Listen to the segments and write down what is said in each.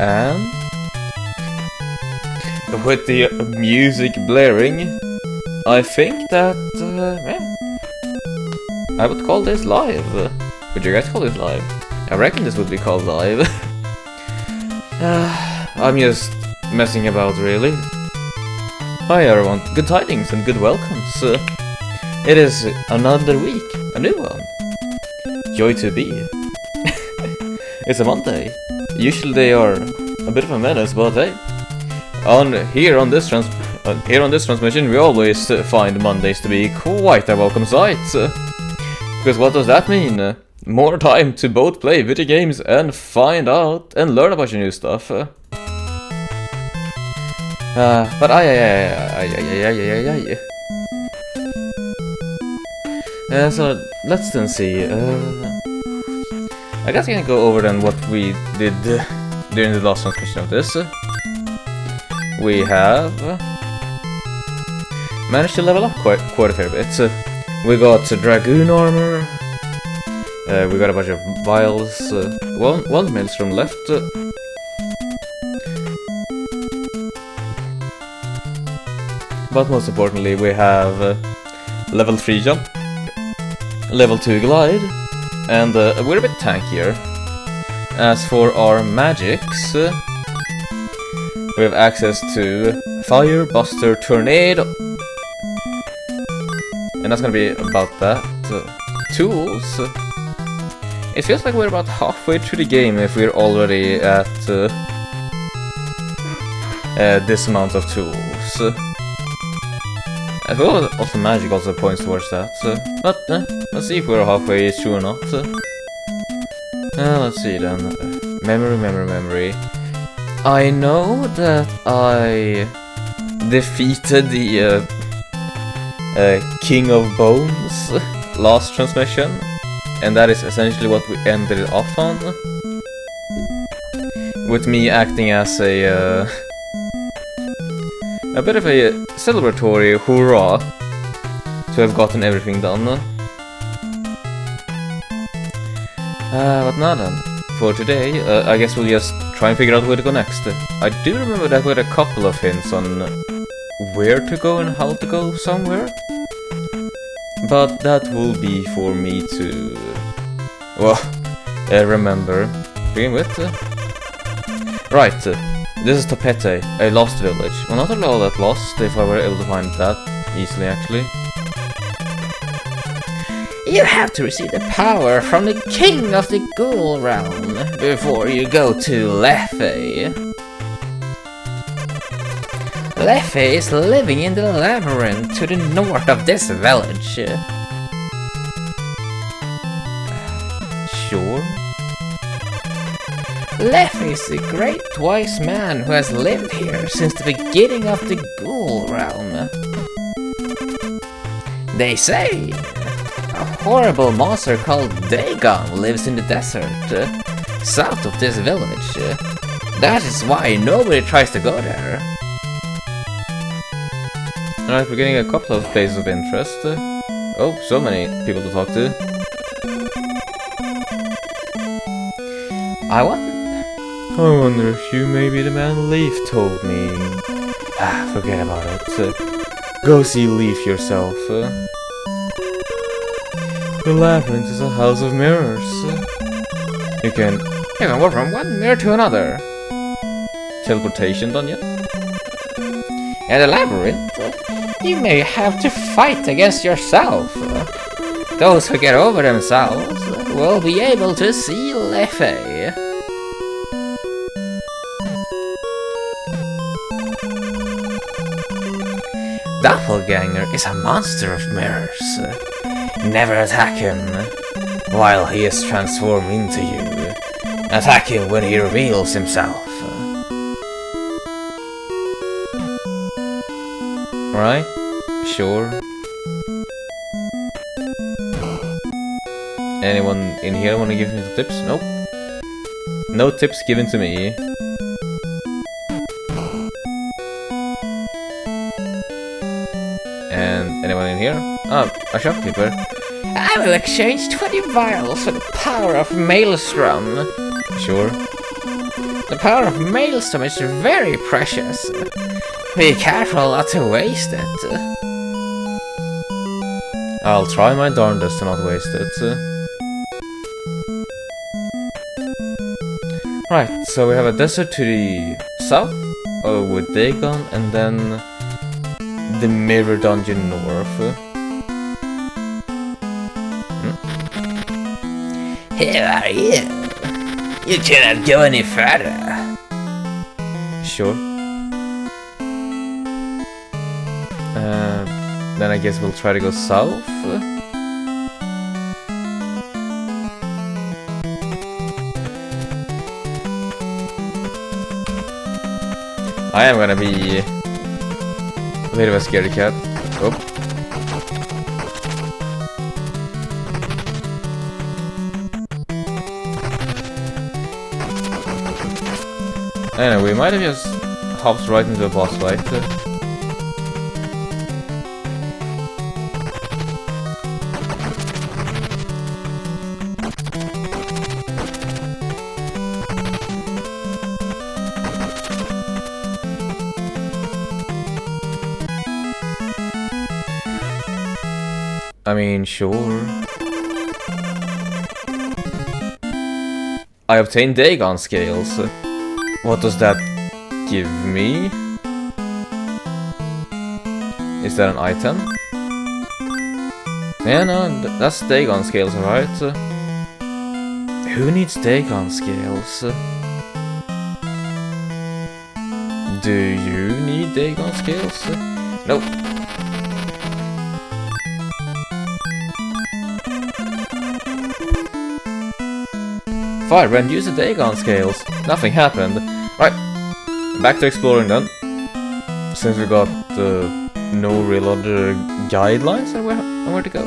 And with the music blaring, I think that I would call this live. Would you guys call this live? I reckon this would be called live. I'm just messing about, really. Hi everyone, good tidings and good welcomes. It is another week, a new one. Joy to be. It's a Monday. Usually they are a bit of a menace, but hey, here on this transmission we always find Mondays to be quite a welcome sight. Because what does that mean? More time to both play video games and find out and learn about your new stuff. But so let's then see. I guess I can go over then what we did during the last transmission of this. We have managed to level up quite a fair bit. We got dragoon armor. We got a bunch of vials. One maelstrom left. But most importantly, we have level 3 jump, level 2 glide, and we're a bit tankier. As for our magics, we have access to Fire, Buster, Tornado, and that's gonna be about that. Tools. It feels like we're about halfway through the game if we're already at this amount of tools. As well, also magic also points towards that. But let's see if we're halfway through or not. Let's see then. Memory. I know that I defeated the King of Bones last transmission, and that is essentially what we ended it off on. With me acting as a bit of a celebratory hurrah to have gotten everything done. But now then, for today, I guess we'll just try and figure out where to go next. I do remember that we had a couple of hints on where to go and how to go somewhere, but that will be for me to, remember. Begin with. Right, this is Topete, a lost village. Well, not all that lost, if I were able to find that easily, actually. You have to receive the power from the king of the ghoul realm before you go to Leffe. Leffe is living in the labyrinth to the north of this village. Sure. Leffe is a great wise man who has lived here since the beginning of the ghoul realm. They say a horrible monster called Dagon lives in the desert, south of this village. That is why nobody tries to go there. Alright, we're getting a couple of places of interest. Oh, so many people to talk to. I wonder if you may be the man Leaf told me. Forget about it. Go see Leaf yourself. The labyrinth is a house of mirrors. You can go from one mirror to another. Teleportation done yet? And the labyrinth, you may have to fight against yourself. Those who get over themselves will be able to see Leffe. Doppelganger is a monster of mirrors. Never attack him while he is transformed into you. Attack him when he reveals himself. Alright, sure. Anyone in here want to give me some tips? Nope. No tips given to me. And anyone in here? Oh, a shopkeeper. I will exchange 20 vials for the power of Maelstrom. Sure. The power of Maelstrom is very precious. Be careful not to waste it. I'll try my darndest to not waste it. Right, so we have a desert to the south with Dagon, and then the mirror dungeon north. Who are you? You cannot go any further. Sure. Then I guess we'll try to go south. I am gonna be a bit of a scaredy cat. Oh. Anyway, we might have just hopped right into a boss fight. I mean, sure. I obtained Dagon scales. What does that give me? Is that an item? Yeah, no, that's Dagon scales, right? Who needs Dagon scales? Do you need Dagon scales? Nope. Firebrand, use the Dagon scales. Nothing happened. Right, back to exploring then. Since we got no real other guidelines on where to go.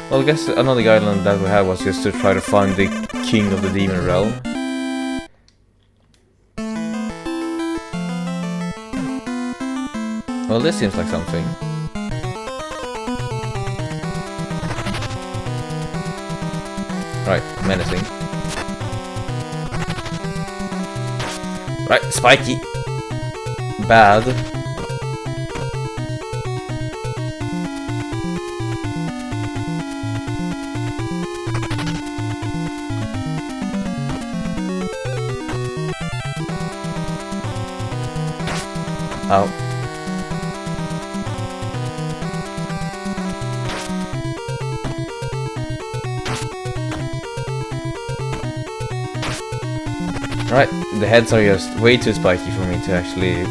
Well, I guess another guideline that we had was just to try to find the king of the demon realm. Well, this seems like something. Right, menacing. Right, spiky. Bad. Ow. Right, the heads are just way too spiky for me to actually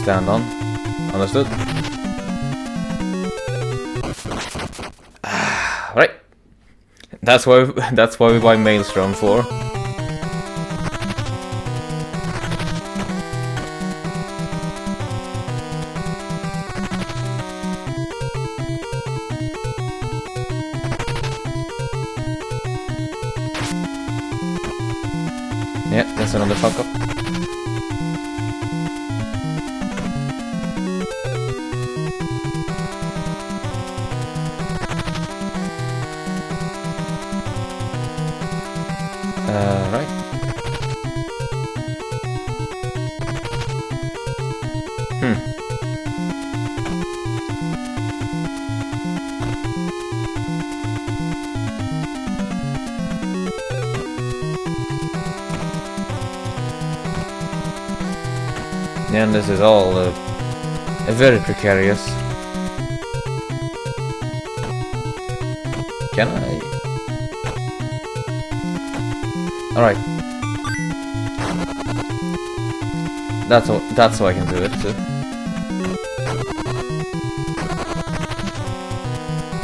stand on. Understood? Right. That's why we buy Maelstrom for. Yeah, that's another fuck up. Right. And this is all very precarious. Can I? Alright. That's how I can do it.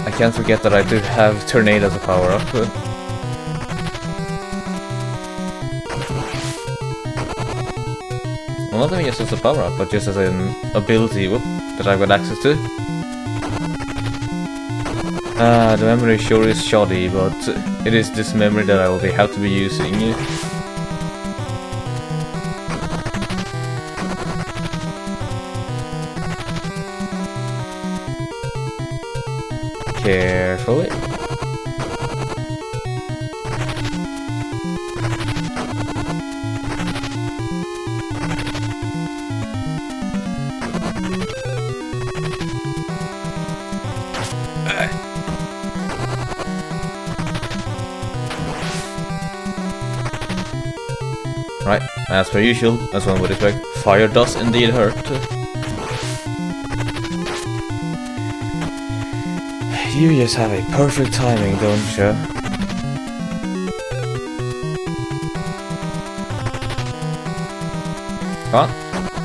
I can't forget that I do have Tornado as a power-up. Well, not even just as a power-up, but just as an ability that I've got access to. The memory sure is shoddy, but it is this memory that I will have to be using. Carefully. Right, as per usual, as one would expect, fire does indeed hurt. You just have a perfect timing, don't you? Come on,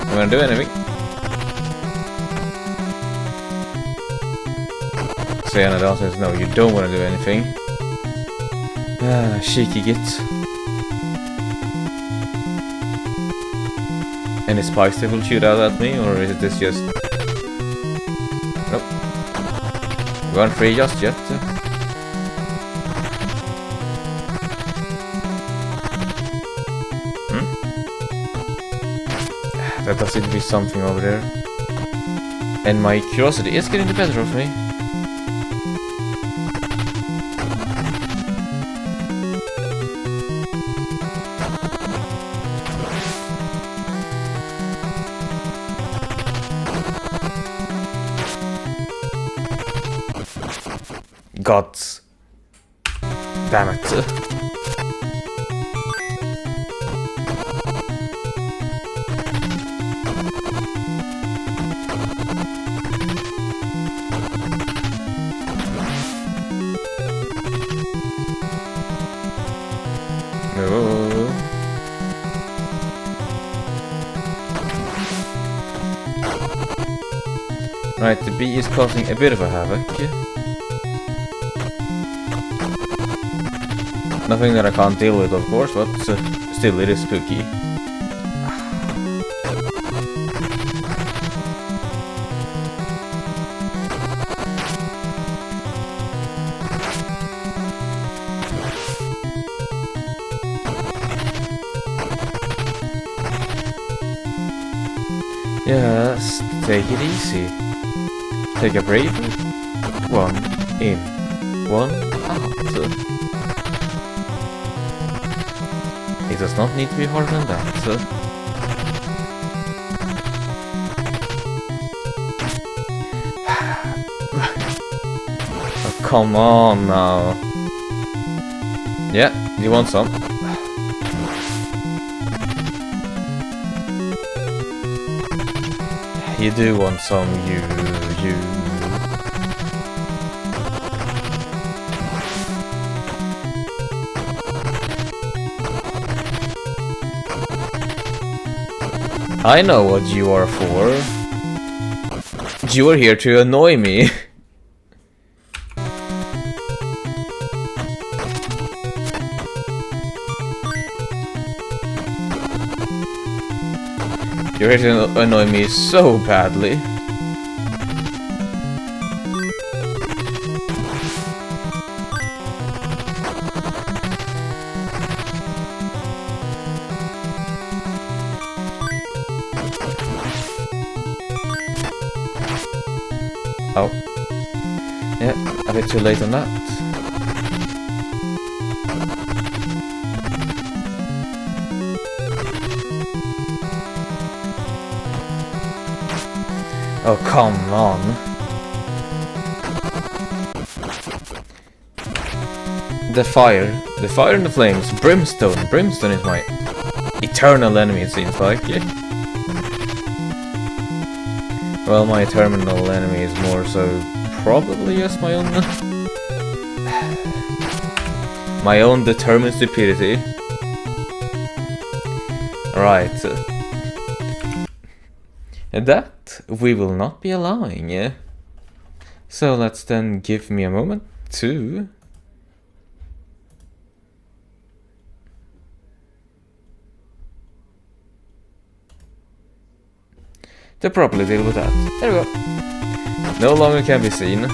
you wanna do anything? Saying the answer is no, you don't wanna do anything. Ah, cheeky git. Any spikes they will shoot out at me, or is this just... Nope. We aren't free just yet. There does seem to be something over there. And my curiosity is getting the better of me. Gods. Damn it. Oh. Right, the bee is causing a bit of a havoc. Nothing that I can't deal with, of course, but still, it is spooky. Yes, take it easy. Take a breath. One in, one out. It does not need to be harder than that. Oh, come on now. Yeah, you want some? You do want some, you. I know what you are for. You are here to annoy me. You're here to annoy me so badly. Oh. Yeah, a bit too late on that. Oh, come on. The fire and the flames. Brimstone. Brimstone is my eternal enemy, it seems like. Well, my terminal enemy is more so probably just my own determined stupidity. Right. And that we will not be allowing, yeah? So let's then give me a moment to... to properly deal with that. There we go. No longer can be seen.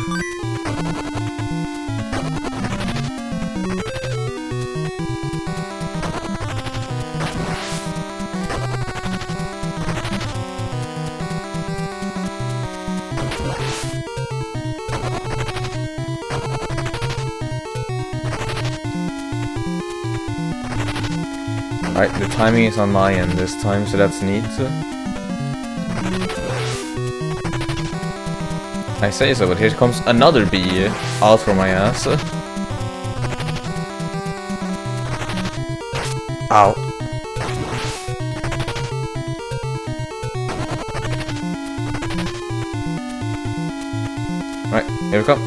Right, the timing is on my end this time, so that's neat. I say so, but here comes another bee out from my ass. Ow. Here we come.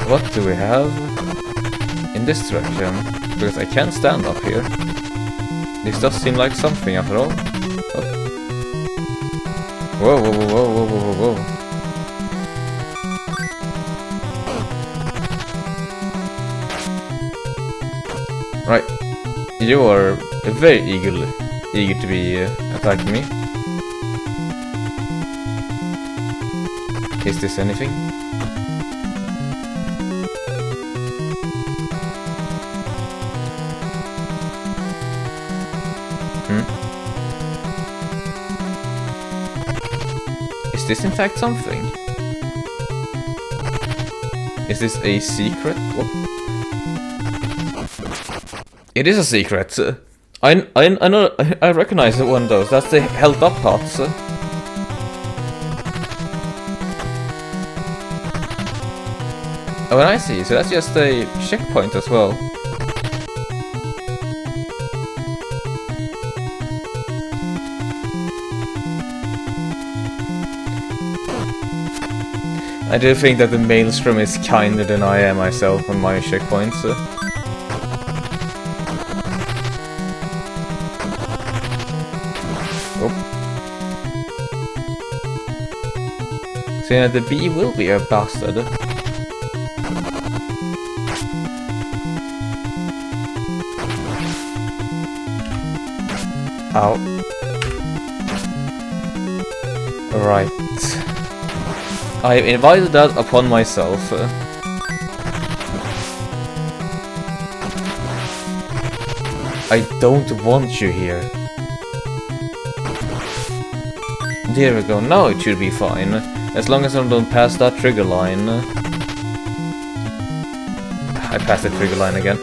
What do we have in this direction? Because I can't stand up here. This does seem like something after all. Oh. Whoa, whoa, whoa, whoa, whoa, whoa, whoa. Right. You are very eager to be attacking me. Is this anything? Is this in fact something? Is this a secret? What? It is a secret. I know. I recognize one of those. That's the held up pots. Oh, and I see. So that's just a checkpoint as well. I do think that the Maelstrom is kinder than I am myself on my checkpoints. Oh. So yeah, the bee will be a bastard. Ow. Right. I have invited that upon myself. I don't want you here. There we go, now it should be fine. As long as I don't pass that trigger line. I passed the trigger line again.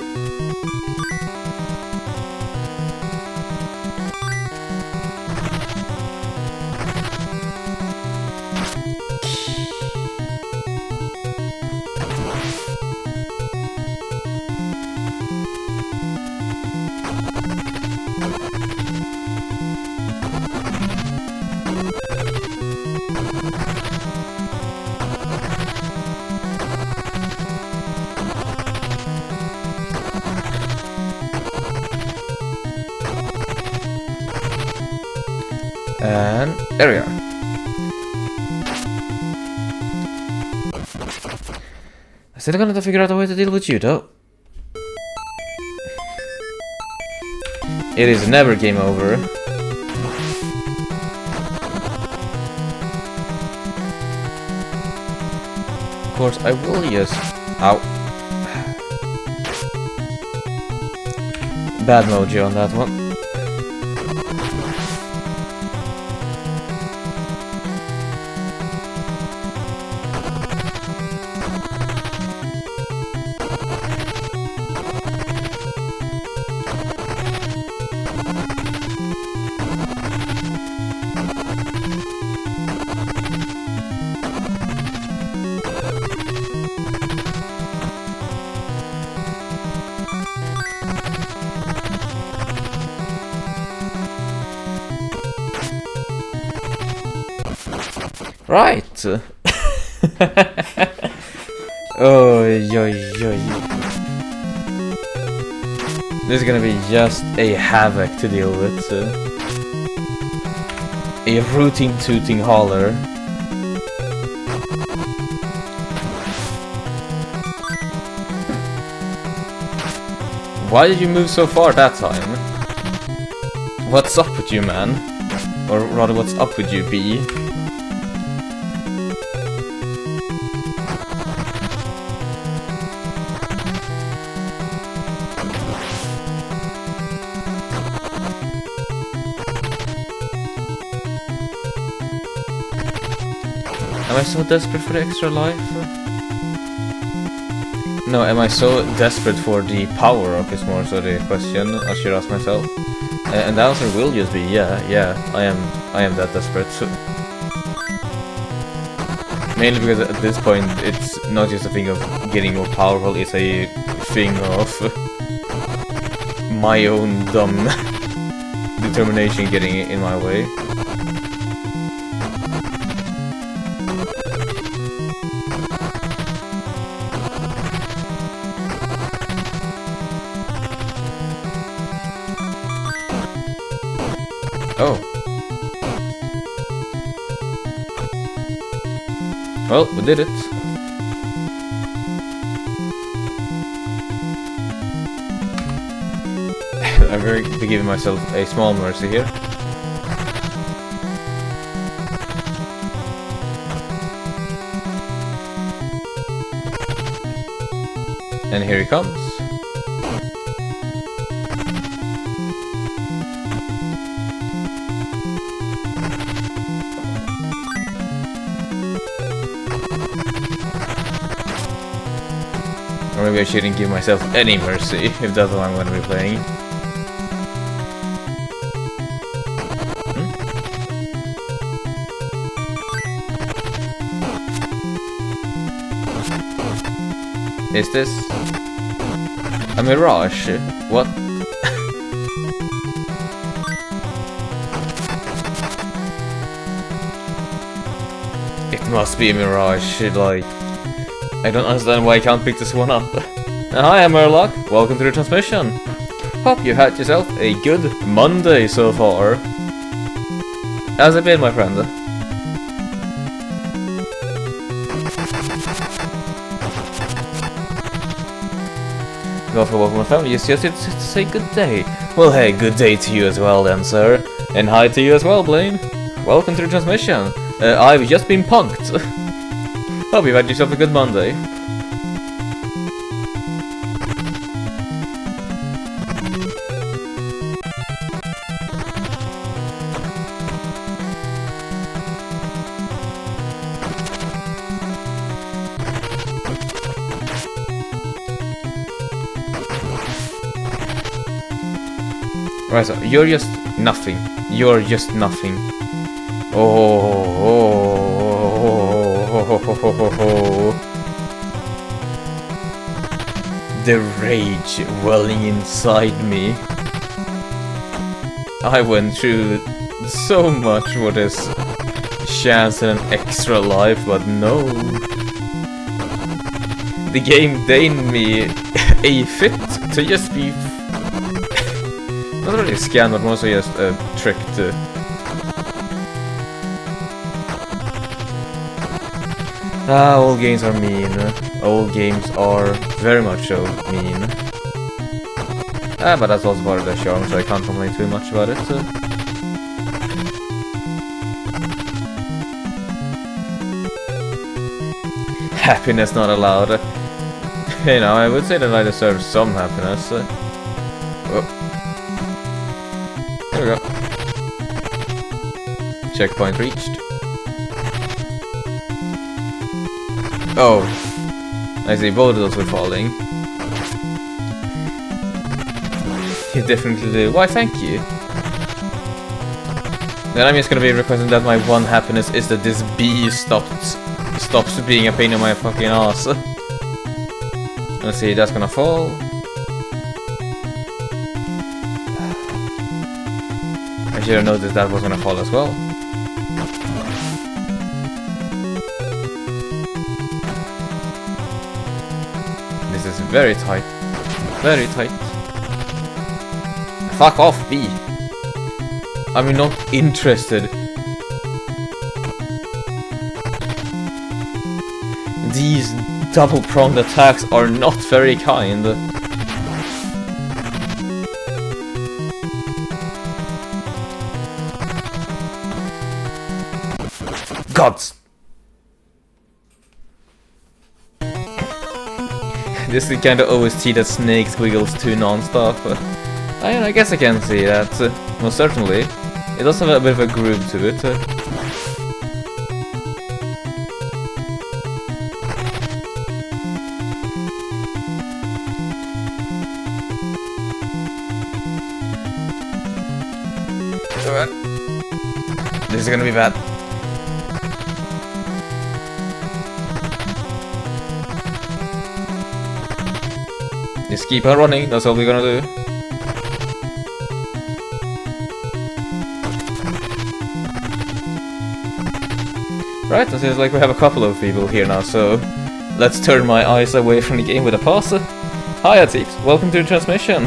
And there we are. I still gonna have to figure out a way to deal with you though. It is never game over. Of course I will just... Ow. Bad mojo on that one. Right. Oi, oi, oi. This is gonna be just a havoc to deal with. A rooting tooting holler. Why did you move so far that time? What's up with you, man? Or rather, what's up with you, bee? Am I so desperate for the extra life? No, am I so desperate for the power-up is more so the question I should ask myself. And the answer will just be yeah, I am that desperate. Mainly because at this point, it's not just a thing of getting more powerful, it's a thing of my own dumb determination getting in my way. Oh. Well, we did it. I'm going to be giving myself a small mercy here. And here he comes. Or maybe I shouldn't give myself any mercy, if that's what I'm going to be playing. Is this a mirage? What? It must be a mirage, like... I don't understand why I can't pick this one up. Hi, I'm Murloc. Welcome to the transmission. Hope you had yourself a good Monday so far. How's it been, my friend? Go for a walk with my family. Just to say good day. Well, hey, good day to you as well, then, sir. And hi to you as well, Blaine. Welcome to the transmission. I've just been punked. Hope you've had yourself a good Monday. Right, so you're just nothing. You're just nothing. The rage welling inside me. I went through so much for this chance at an extra life, but no. The game deigned me a fit to just be not really scanned, but mostly just tricked. Old games are mean. Old games are very much so mean. But that's also part of the charm, so I can't complain too much about it. Happiness not allowed. You know, I would say that I deserve some happiness. Oh. There we go. Checkpoint reached. Oh, I see, both of those were falling. You definitely did. Why, thank you. Then I'm just gonna be requesting that my one happiness is that this bee stops being a pain in my fucking ass. Let's see, that's gonna fall. I should have noticed that was gonna fall as well. This is very tight. Very tight. Fuck off, bee. I'm not interested. These double-pronged attacks are not very kind. Gods! This is the kind of OST that Snake squiggles to non-stop. I guess I can see that. Most certainly. It does have a bit of a groove to it. This is gonna be bad. Just keep on running, that's all we're gonna do. Right, it seems like we have a couple of people here now, so let's turn my eyes away from the game with a pause. Hiya Teeps, welcome to the transmission.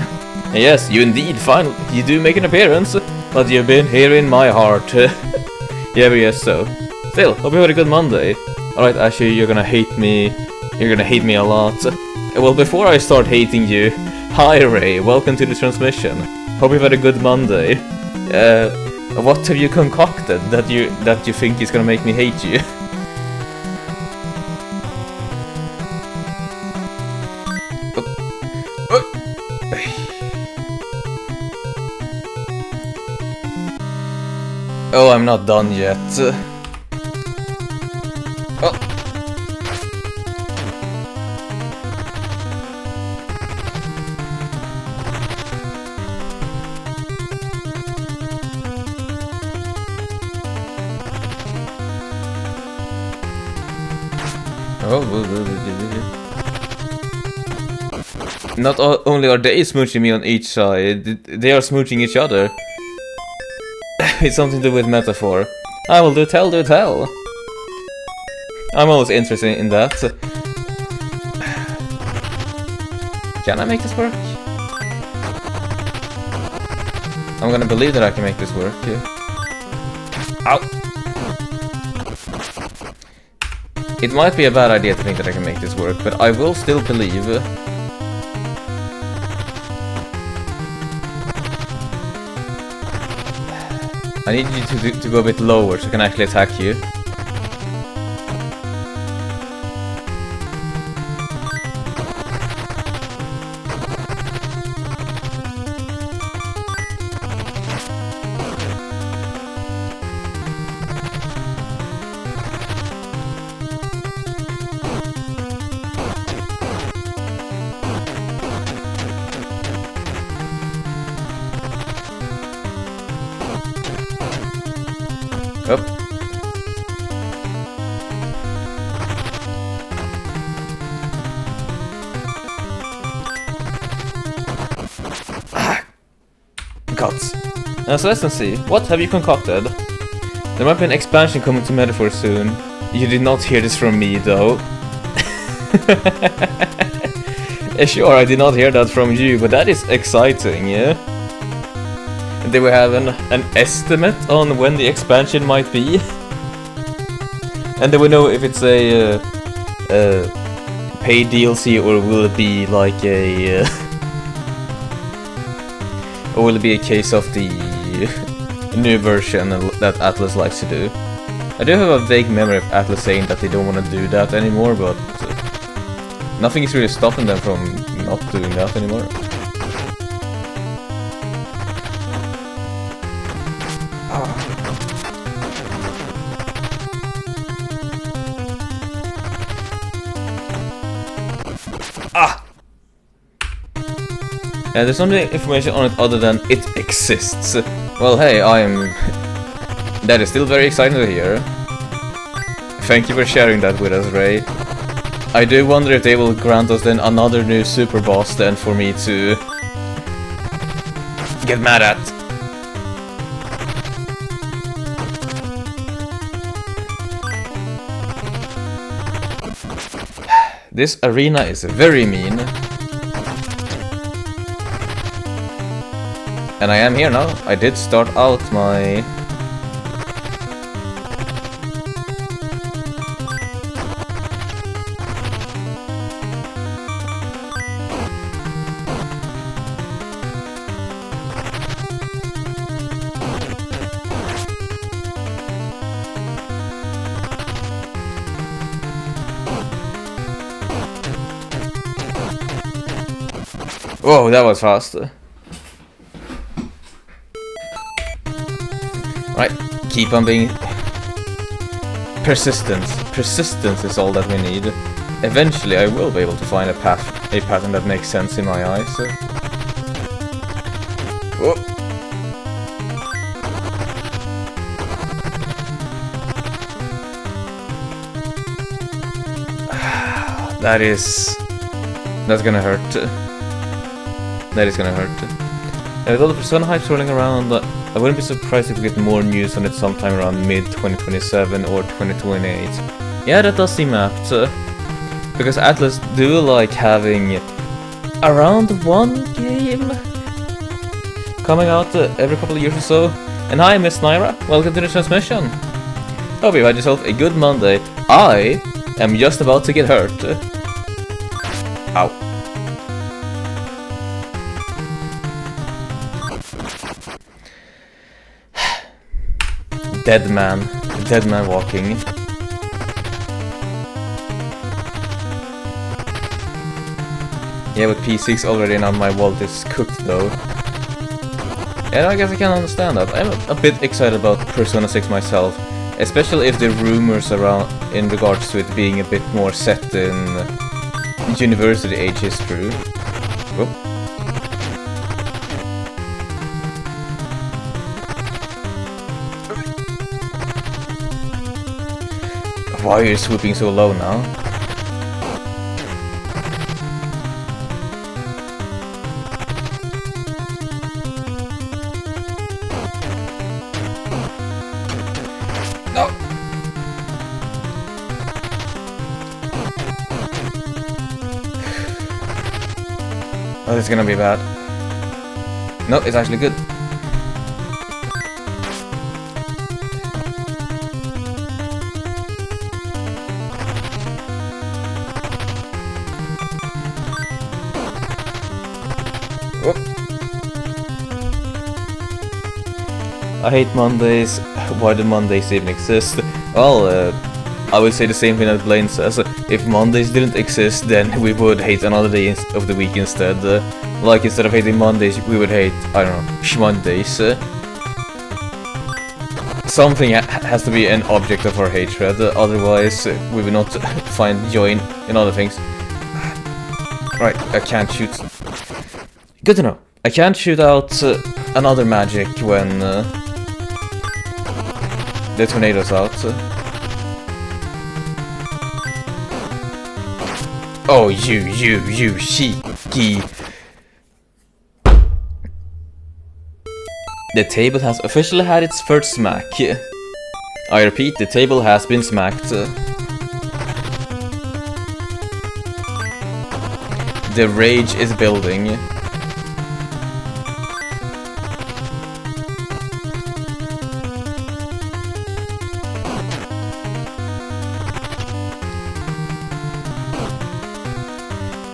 Yes, you indeed, finally, you do make an appearance, but you've been here in my heart. Yeah, but yes, so. Still, hope you had a good Monday. Alright, actually, you're gonna hate me a lot. Well, before I start hating you, hi Ray, welcome to the transmission. Hope you've had a good Monday. What have you concocted that you think is gonna make me hate you? Oh, I'm not done yet. Not only are they smooching me on each side, they are smooching each other. It's something to do with metaphor. I will do tell. I'm always interested in that. Can I make this work? I'm gonna believe that I can make this work. Ow! It might be a bad idea to think that I can make this work, but I will still believe. I need you to go a bit lower so I can actually attack you. Up. Guts. Now so let's see. What have you concocted? There might be an expansion coming to Metaphor soon. You did not hear this from me though. Sure, I did not hear that from you, but that is exciting, yeah? Do we have an estimate on when the expansion might be? And do we know if it's a paid DLC or will it be like a or will it be a case of the new version that Atlas likes to do? I do have a vague memory of Atlas saying that they don't want to do that anymore, but nothing is really stopping them from not doing that anymore. There's no information on it other than it exists. Well, hey, that is still very exciting to hear. Thank you for sharing that with us, Ray. I do wonder if they will grant us then another new super boss then for me to get mad at. This arena is very mean. And I am here now. I did start out my... Whoa, that was fast. Right, keep on being persistent. Persistence is all that we need. Eventually I will be able to find a pattern that makes sense in my eyes. Whoa. That's gonna hurt. That is gonna hurt. With all the Persona hypes rolling around, I wouldn't be surprised if we get more news on it sometime around mid-2027 or 2028. Yeah, that does seem apt. Because Atlas do like having around one game coming out every couple of years or so. And hi, Miss Naira, welcome to the transmission. Hope you had yourself a good Monday. I am just about to get hurt. Ow. Dead man walking. Yeah, with P6 already now my wallet is cooked though. And I guess I can understand that. I'm a bit excited about Persona 6 myself, especially if the rumors around in regards to it being a bit more set in university age is true. Whoop. Why are you swooping so low now? No! Oh, this is gonna be bad. No, it's actually good. I hate Mondays. Why do Mondays even exist? Well, I would say the same thing that Blaine says. If Mondays didn't exist, then we would hate another day of the week instead. Like, instead of hating Mondays, we would hate, I don't know, Schmondays. Something has to be an object of our hatred, otherwise we will not find joy in other things. Right, I can't shoot. Good to know. I can't shoot out another magic when the tornado's out. Oh, you, Shiki. The table has officially had its first smack. I repeat, the table has been smacked. The rage is building.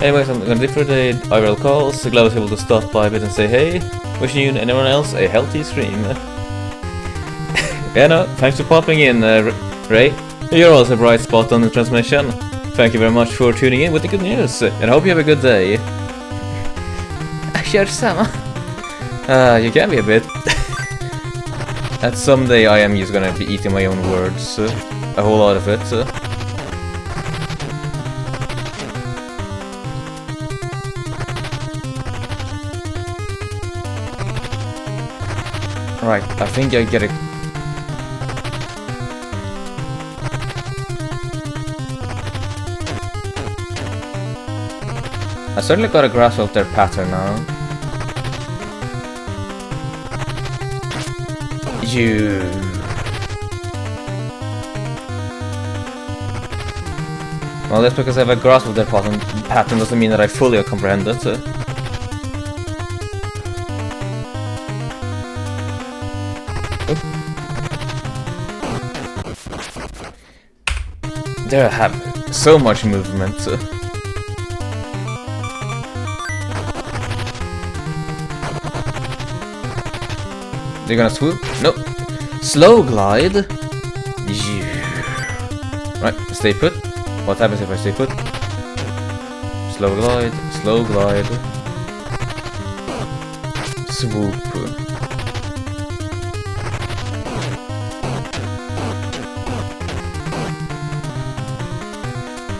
Anyways, I'm gonna leave for the IRL calls. Glad I was able to stop by a bit and say hey. Wishing you and anyone else a healthy stream. Yeah, no, thanks for popping in, Ray. You're also a bright spot on the transmission. Thank you very much for tuning in with the good news, and I hope you have a good day. Kör samma. You can be a bit. At someday I am just gonna be eating my own words, a whole lot of it. Right, I think I get it. I certainly got a grasp of their pattern now. You. Well, that's because I have a grasp of their pattern doesn't mean that I fully comprehend it. They have so much movement. They're gonna swoop? Nope. Slow glide. Yeah. Right, stay put. What happens if I stay put? Slow glide, slow glide. Swoop.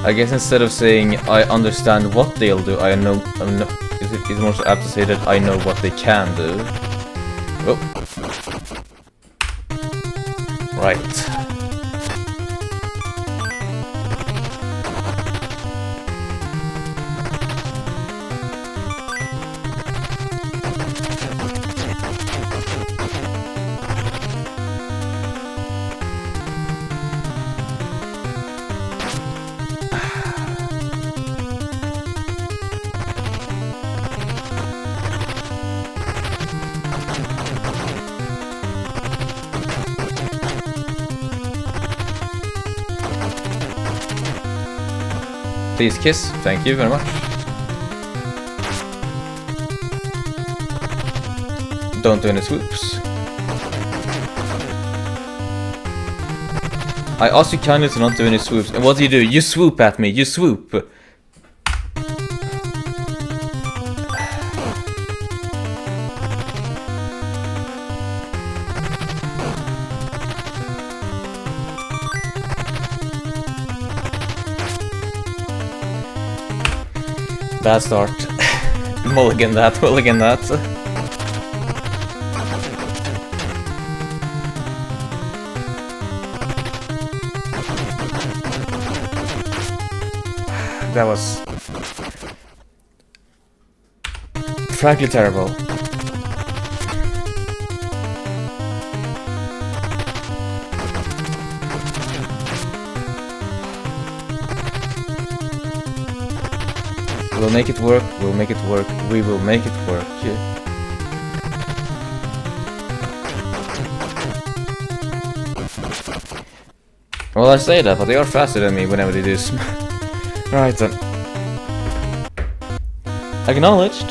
I guess instead of saying I understand what they'll do, I know. It's more so apt to say that I know what they can do. Oh. Right. Please kiss. Thank you very much. Don't do any swoops. I asked you kindly to not do any swoops. And what do? You swoop at me. You swoop. Bad start. Mulligan that, mulligan that. That was frankly terrible. We'll make it work, we'll make it work, we will make it work. Yeah. Well, I say that, but they are faster than me whenever they do. Right then. Acknowledged.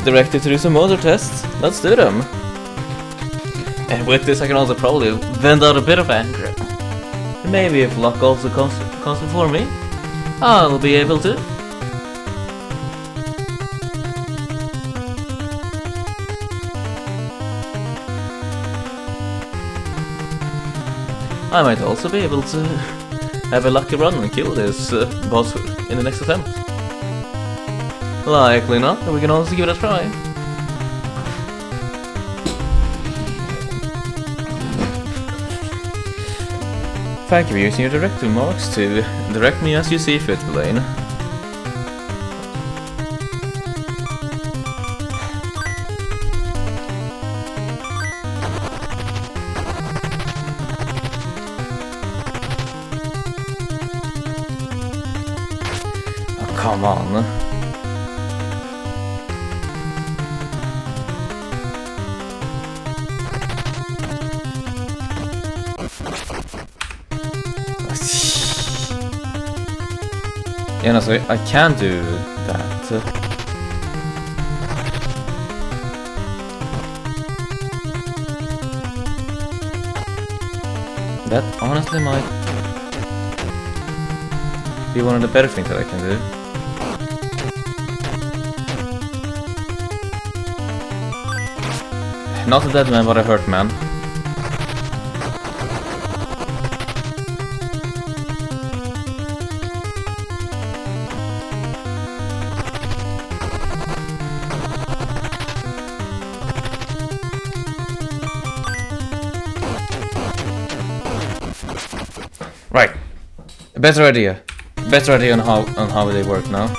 Directed to do some motor tests. Let's do them. And with this I can also probably vent out a bit of anger. Maybe if luck also comes before me, I'll be able to. I might also be able to have a lucky run and kill this boss in the next attempt. Likely not, but we can also give it a try. Thank you for using your direct remarks to direct me as you see fit, Blaine. Come on. Yeah, no, so I can do that. That honestly might be one of the better things that I can do. Not a dead man, but a hurt man. Right. A better idea. Better idea on how they work now.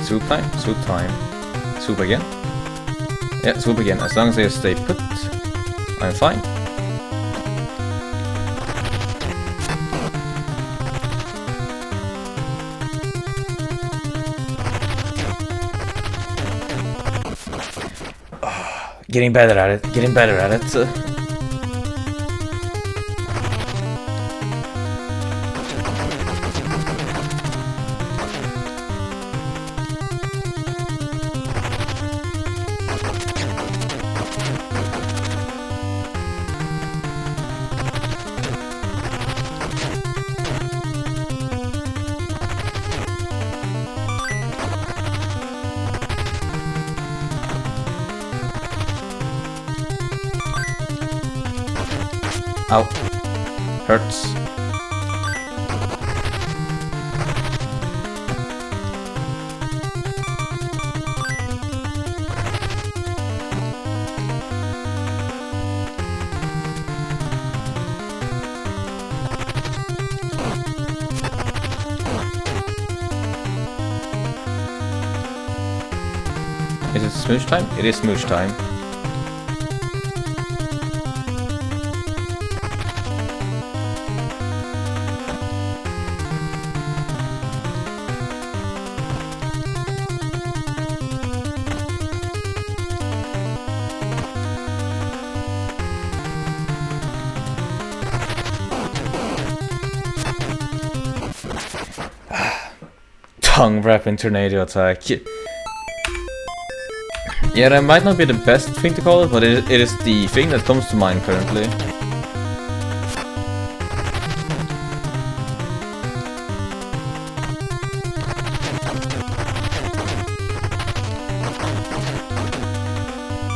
Swoop time, swoop time. Swoop again. Yeah, swoop again. As long as they stay put, I'm fine. Oh, getting better at it, getting better at it. Ow. Hurts. smoosh time? It is smoosh time. Tongue wrapping tornado attack. Yeah, that might not be the best thing to call it, but it is the thing that comes to mind currently.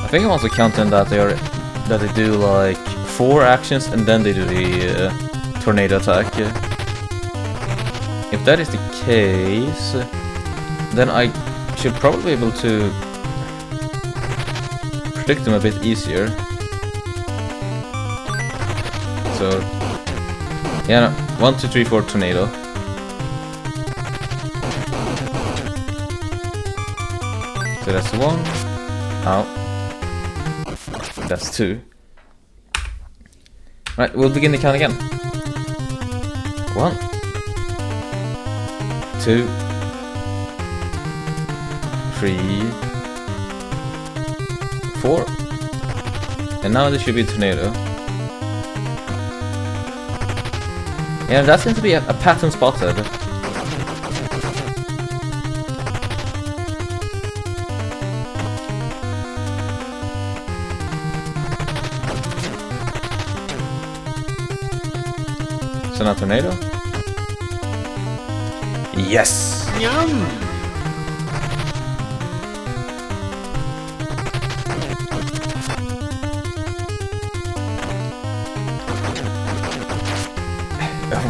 I think I'm also counting that they do like 4 actions and then they do the tornado attack. If that is the case, then I should probably be able to predict them a bit easier. So, yeah, no, 1, 2, 3, 4 tornado. So that's 1. Ow. That's 2. Right, we'll begin the count again. 1, 2, 3, 4, and now there should be a tornado. Yeah, that seems to be a pattern spotted. So now tornado. Yes! Yum!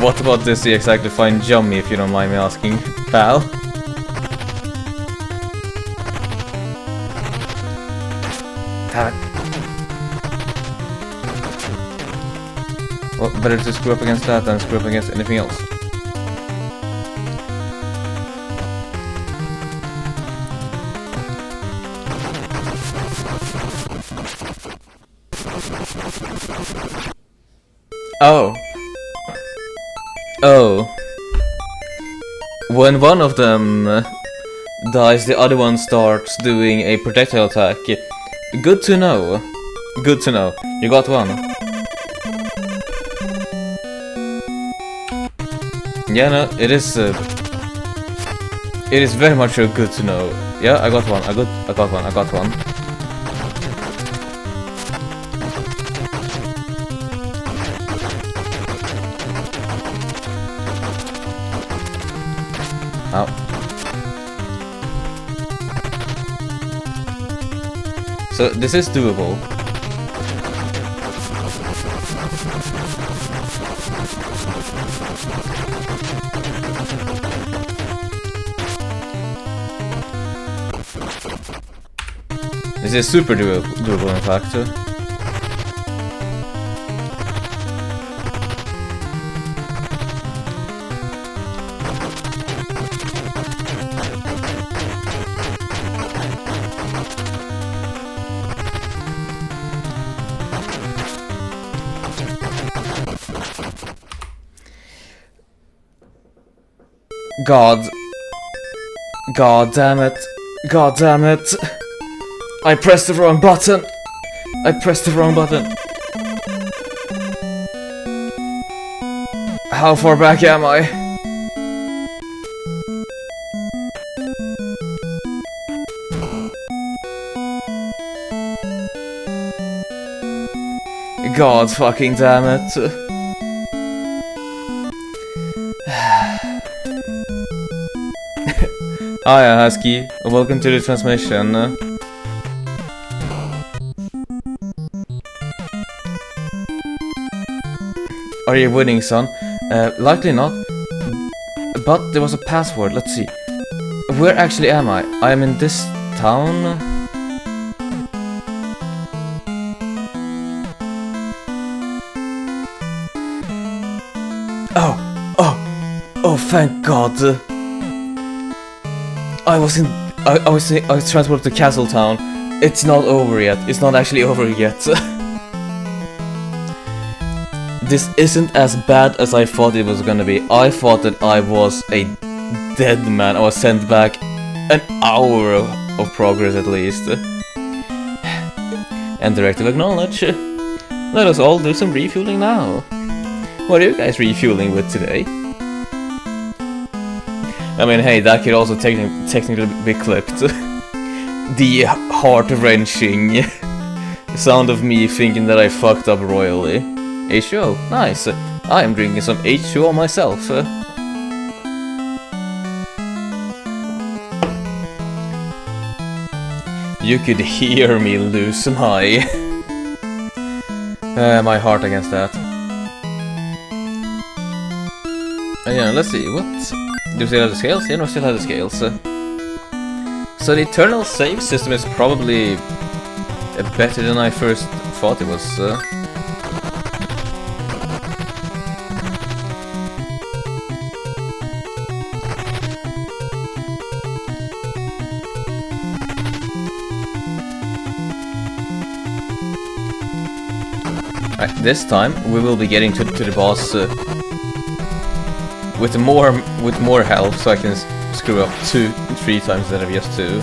What about this exactly fine Jummy, if you don't mind me asking, pal? Damn it. Well, better to screw up against that than screw up against anything else. Oh. Oh. When one of them dies, the other one starts doing a projectile attack. Good to know. Good to know. You got one. Yeah, no, it is very much a good to know. Yeah, I got one. I got one. Ow. So this is doable. This is super doable in fact. God damn it. God damn it. I pressed the wrong button. How far back am I? God fucking damn it. Hiya Husky, welcome to the transmission. Are you winning, son? Likely not. But there was a password, let's see. Where actually am I? I am in this town? Oh, thank God. I was transported to Castle Town. It's not over yet. It's not actually over yet. This isn't as bad as I thought it was gonna be. I thought that I was a dead man. I was sent back an hour of progress at least. And directive acknowledge. Let us all do some refueling now. What are you guys refueling with today? I mean, hey, that could also technically be clipped. The heart-wrenching sound of me thinking that I fucked up royally. H2O, nice. I am drinking some H2O myself. You could hear me lose my my heart against that. Yeah, let's see, what? Do we still have the scales? Yeah, no, we still have the scales. So the eternal save system is probably better than I first thought it was. Right, this time we will be getting to the boss with more health, so I can screw up 2-3 times instead of just 2.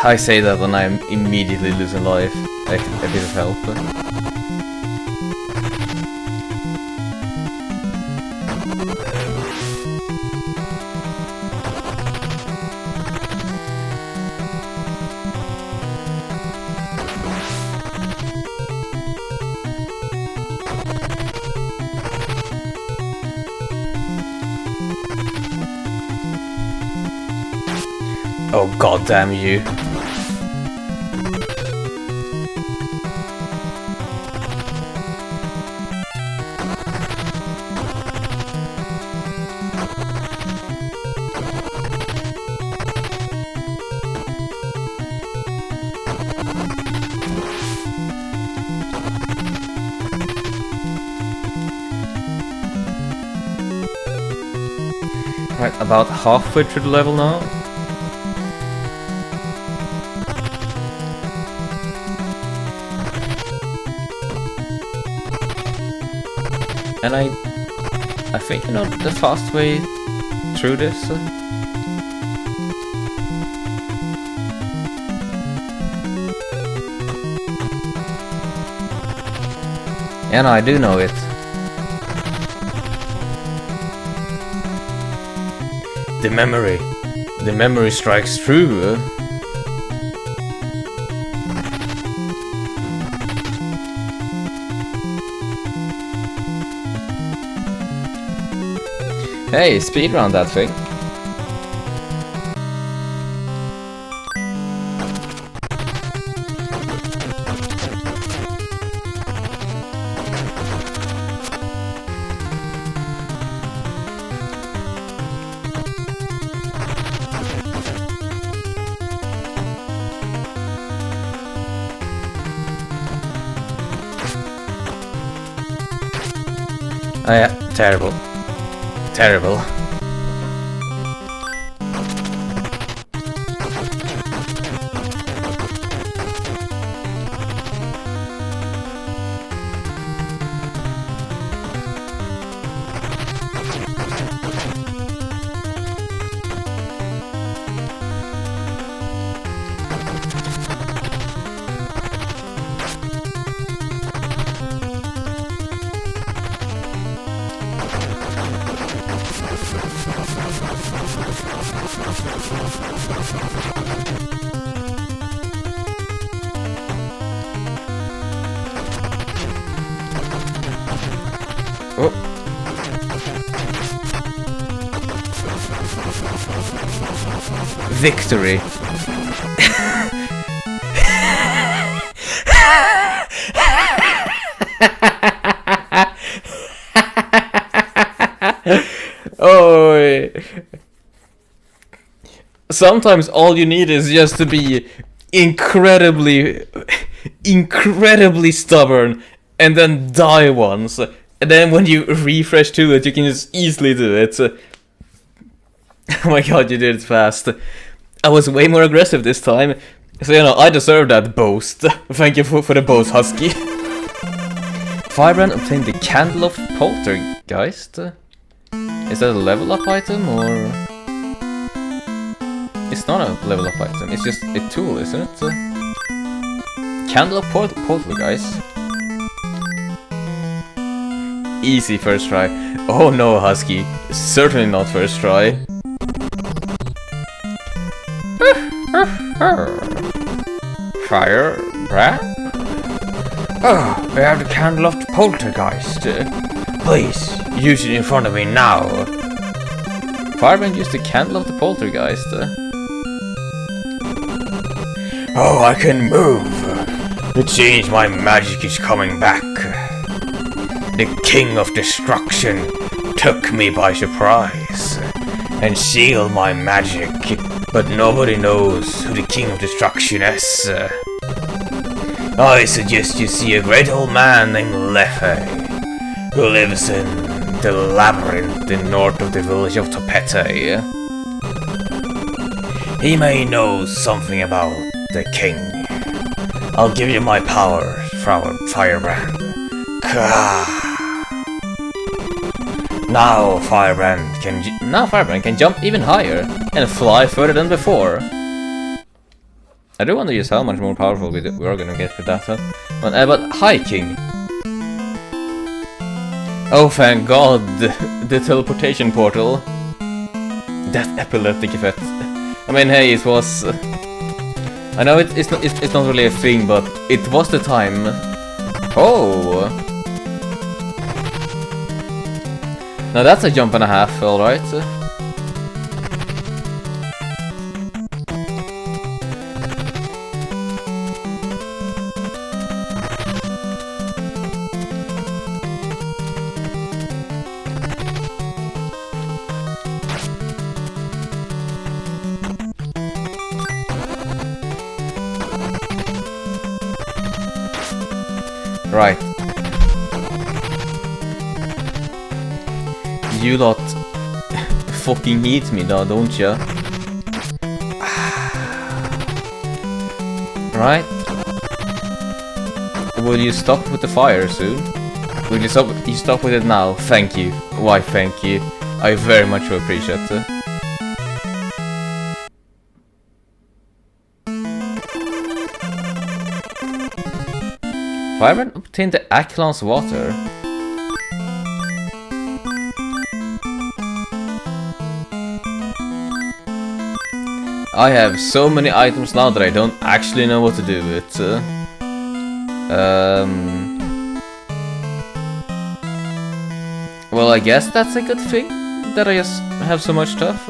I say that when I'm immediately losing life, a bit of help. Oh, god damn you. Right, about halfway through the level now. And I think you know the fast way through this. And I do know it. The memory strikes true. Hey, speedrun that thing. Oh yeah, terrible. Terrible. Oh. Victory. Oh. Sometimes all you need is just to be incredibly stubborn and then die once. And then when you refresh to it, you can just easily do it. Oh my god, you did it fast. I was way more aggressive this time. So, you know, I deserve that boast. Thank you for the boast, Husky. Firebrand obtained the Candle of Poltergeist. Is that a level up item or... It's not a level up item, it's just a tool, isn't it? Candle of Poltergeist. Easy first try. Oh no, Husky. Certainly not first try. Firebrand? Oh, we have the Candle of the Poltergeist. Please, use it in front of me now. Firebrand used the Candle of the Poltergeist. Oh, I can move. It seems my magic is coming back. The King of Destruction took me by surprise and sealed my magic, but nobody knows who the King of Destruction is. I suggest you see a great old man named Leffe, who lives in the labyrinth in north of the village of Topete. He may know something about the king. I'll give you my powers, Firebrand. Now Firebrand can jump even higher and fly further than before. I do wonder just how much more powerful we are gonna get with that. Huh? But hi, King. Oh, thank God, the teleportation portal. That epileptic effect. I mean, hey, it was. I know it's not really a thing, but it was the time. Oh. Now that's a jump and a half, all right. Right. You lot fucking need me though, don't ya? Right? Will you stop with the fire soon? Will you stop with it now? Thank you. Why thank you. I very much appreciate it. Firebrand obtained the Acheron's water. I have so many items now that I don't actually know what to do with. Well, I guess that's a good thing that I just have so much stuff.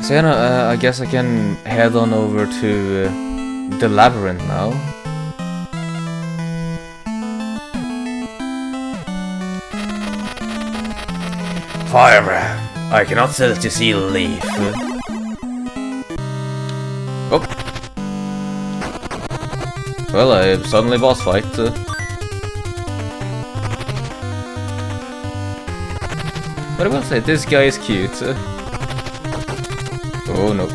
So yeah, no, I guess I can head on over to the labyrinth now. Firebrand, I cannot sell to see leaf. Oh. Well, I suddenly boss fight. But I will say, this guy is cute. Oh no.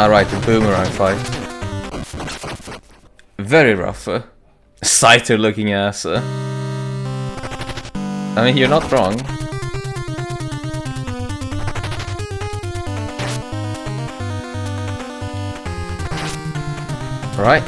Alright, the boomerang fight. Very rough. Scyther looking ass. I mean, you're not wrong. Right.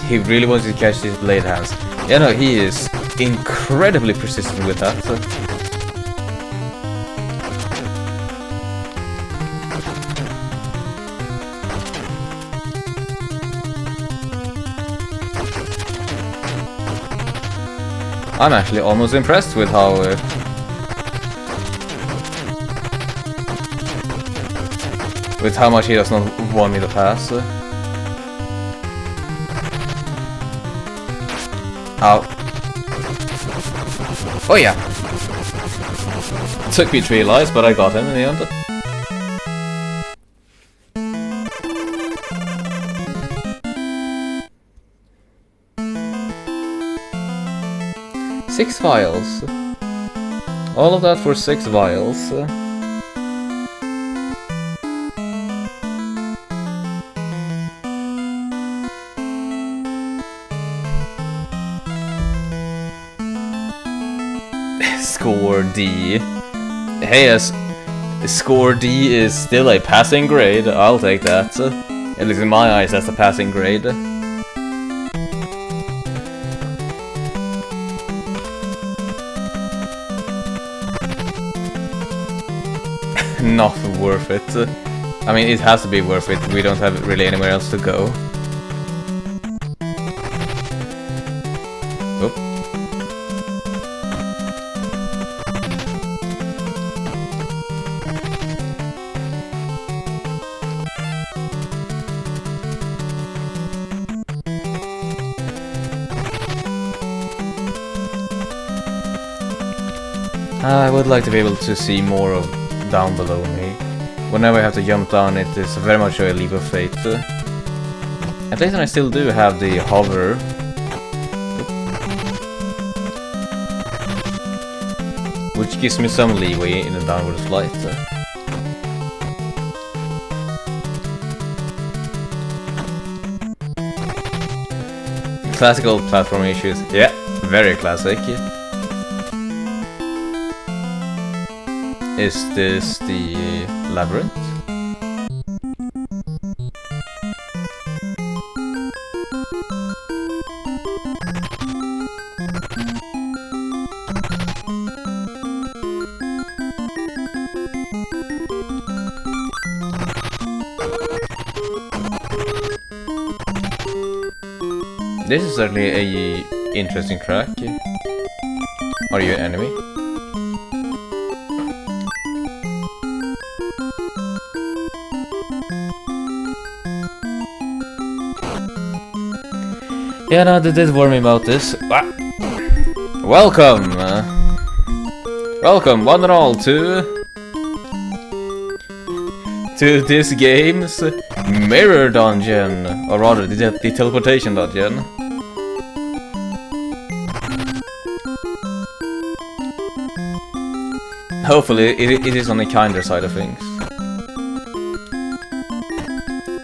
He really wants to catch these blade hands. Yeah, no, he is incredibly persistent with that. I'm actually almost impressed with how much he does not want me to pass. Ow. Oh yeah. Took me 3 lives, but I got him in the end. Six vials. All of that for 6 vials. Score D. Hey, score D is still a passing grade. I'll take that. At least in my eyes, that's a passing grade. Not worth it. I mean, it has to be worth it. We don't have really anywhere else to go. Oh. I would like to be able to see more of down below me. Whenever I have to jump down, it is very much a leap of faith. At least I still do have the hover. Which gives me some leeway in the downward flight. Classical platform issues. Yeah, very classic. Is this the labyrinth? This is certainly a interesting track. Are you an enemy? Yeah, no, they did warn me about this. Ah. Welcome! Welcome, one and all, to this game's mirror dungeon, or rather, the teleportation dungeon. Hopefully, it is on the kinder side of things.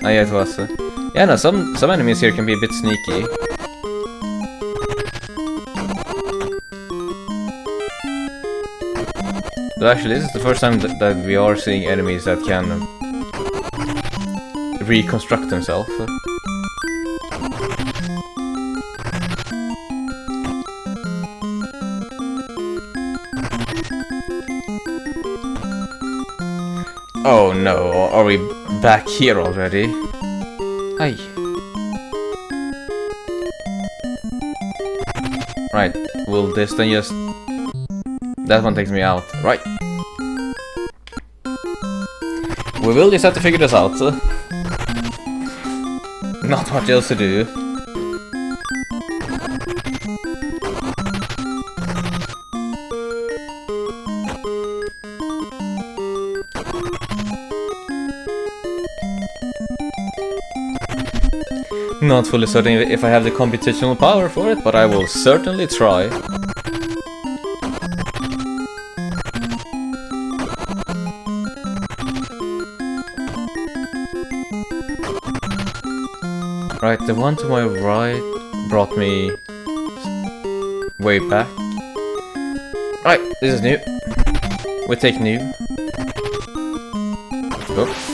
Oh yeah, it was. Yeah, no, some enemies here can be a bit sneaky. So actually, this is the first time that we are seeing enemies that can reconstruct themselves. Oh no, are we back here already? Hi. Right, will this then just... That one takes me out. Right. We will just have to figure this out. Not much else to do. Not fully certain if I have the computational power for it, but I will certainly try. Right, the one to my right brought me way back. Right, this is new. We take new. Oops.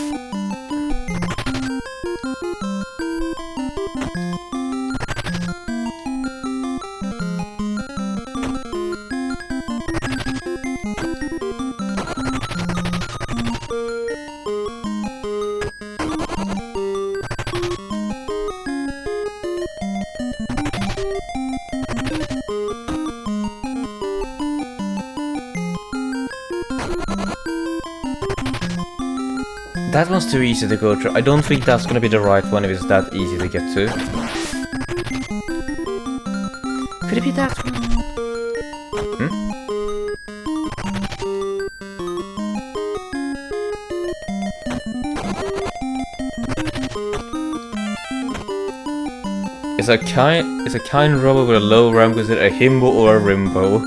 That one's too easy to go through. I don't think that's gonna be the right one if it's that easy to get to. Could it be that one? Is a kind robot with a low rank considered a himbo or a rimbo?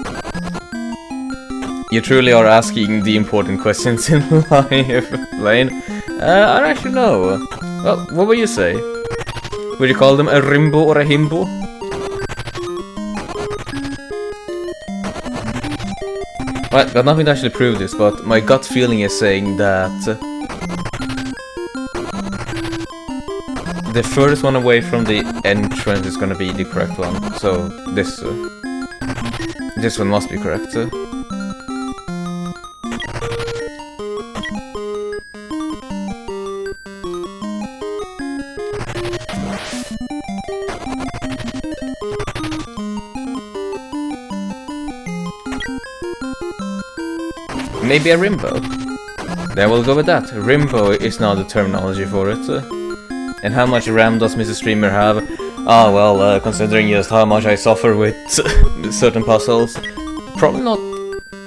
You truly are asking the important questions in life, Lane. I don't actually know. Well, what would you say? Would you call them a rimbo or a himbo? Well, got nothing to actually prove this, but my gut feeling is saying that the furthest one away from the entrance is gonna be the correct one. So this one must be correct. Maybe a rimbo. Then we'll go with that. Rimbo is now the terminology for it. And how much RAM does Mr. Streamer have? Ah, well, considering just how much I suffer with certain puzzles, probably not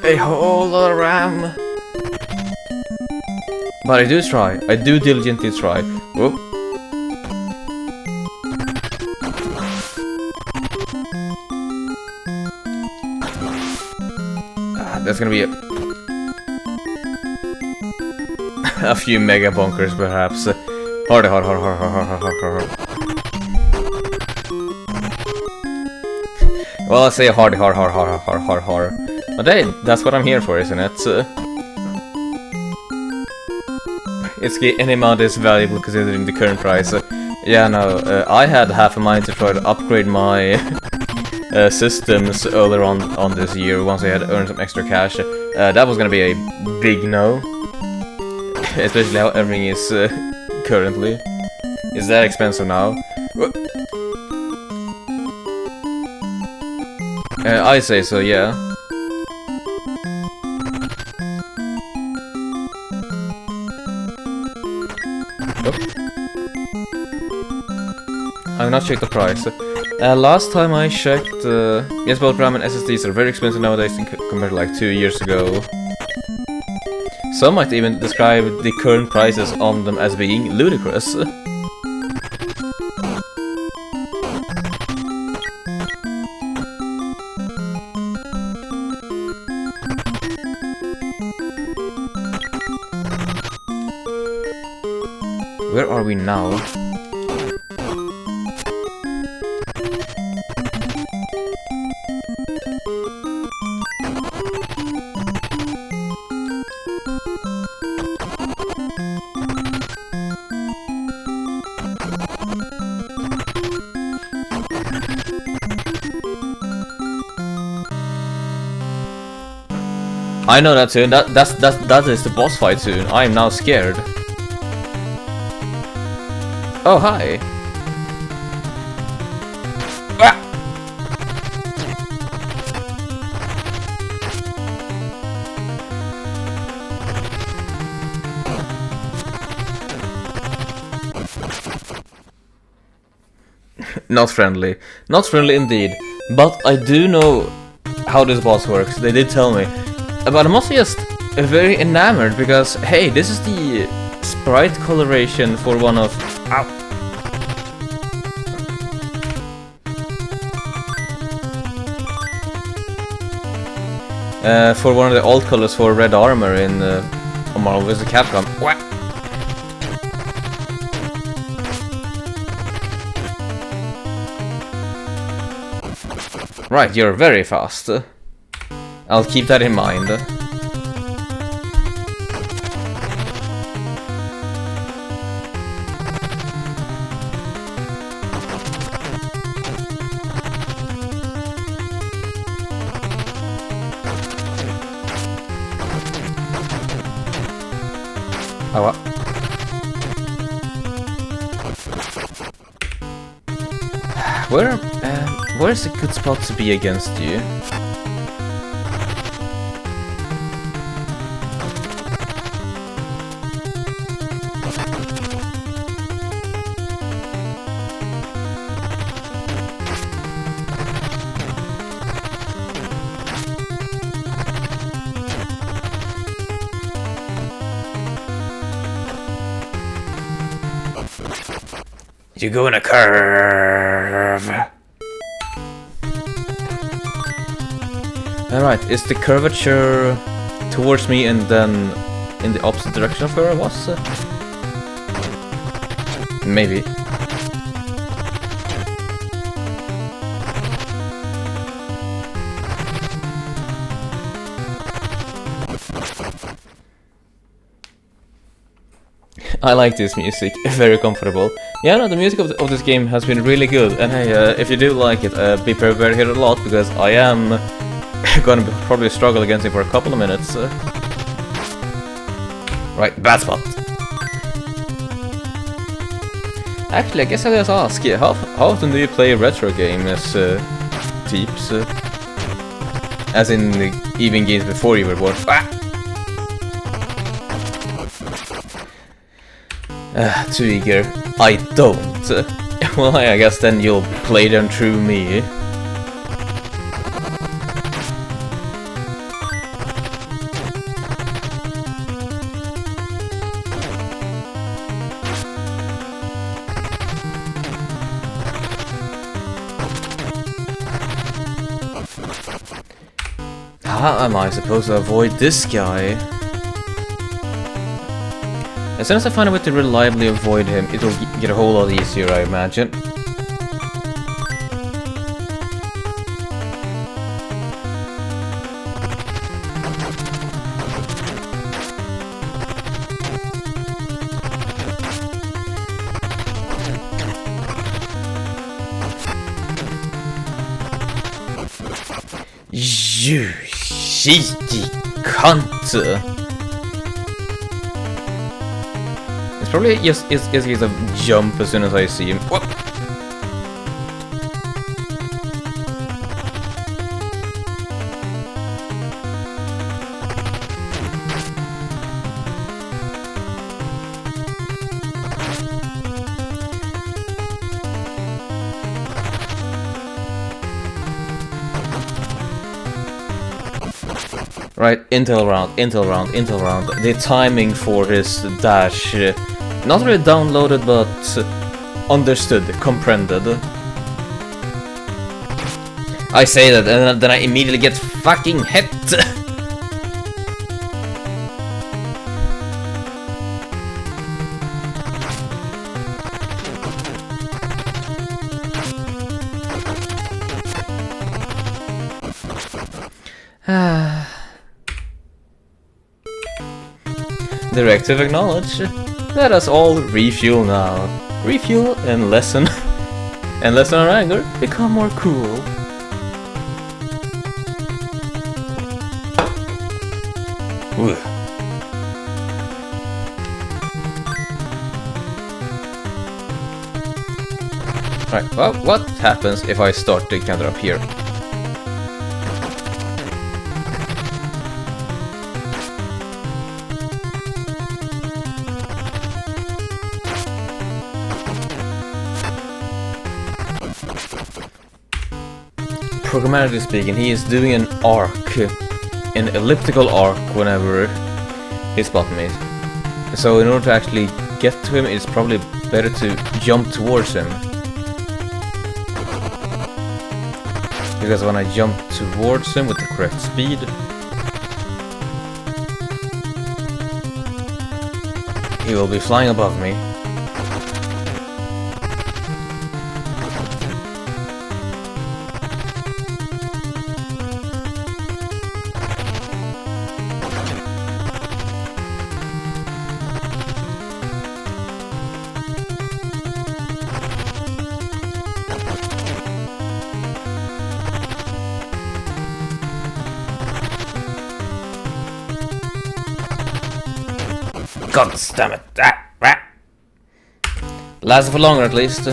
a whole lot of RAM. But I do try. I do diligently try. Whoop. That's gonna be a few mega bunkers, perhaps. Hard. Well, I say hard. But hey, that's what I'm here for, isn't it? It's any amount is valuable considering the current price. Yeah, no, I had half a mind to try to upgrade my systems earlier on this year once I had earned some extra cash. That was gonna be a big no. Especially how everything is currently. Is that expensive now? I say so, yeah. Oh. I've not checked the price. Last time I checked, yes, both RAM and SSDs are very expensive nowadays compared to like 2 years ago. Some might even describe the current prices on them as being ludicrous. Where are we now? I know that tune. That is the boss fight tune. I am now scared. Oh, hi. Ah! Not friendly. Not friendly indeed. But I do know how this boss works. They did tell me. But I'm also just very enamored because, hey, this is the sprite coloration for one of... Ow! For one of the alt colors for red armor in Marvel vs. Capcom. Wah! Right, you're very fast. I'll keep that in mind. Oh, what? Where's a good spot to be against you? You go in a curve. Alright, is the curvature towards me and then in the opposite direction of where I was? Maybe. I like this music, very comfortable. Yeah, no, the music of this game has been really good, and hey, if you do like it, be prepared to hear it a lot, because I am gonna probably struggle against it for a couple of minutes. Right, bad spot. Actually, I guess I'll just ask, how often do you play retro games, Teeps? As in, even games before you were born? Ah! Too eager. I don't. Well, I guess then you'll play them through me. How am I supposed to avoid this guy? As soon as I find a way to reliably avoid him, it'll get a whole lot easier, I imagine. You cheeky cunt! It's probably just a case of jump as soon as I see him. Whoop. Right, intel round, intel round, intel round. The timing for his dash, not really downloaded, but understood, comprehended. I say that, and then I immediately get fucking hit. Directive acknowledged. Let us all refuel now. Refuel and lessen our anger. Become more cool. Ugh. Right, well, what happens if I start the counter up here? Programmatically speaking, he is doing an arc, an elliptical arc whenever he spots me. So in order to actually get to him, it's probably better to jump towards him. Because when I jump towards him with the correct speed, he will be flying above me. God damn it! Lasts for longer, at least.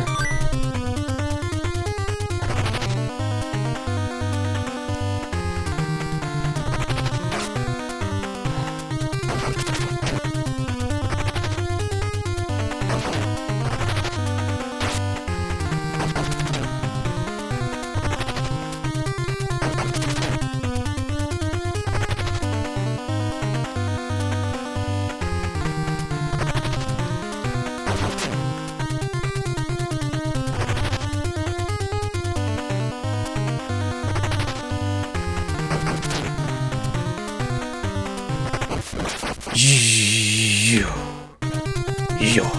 Yeah.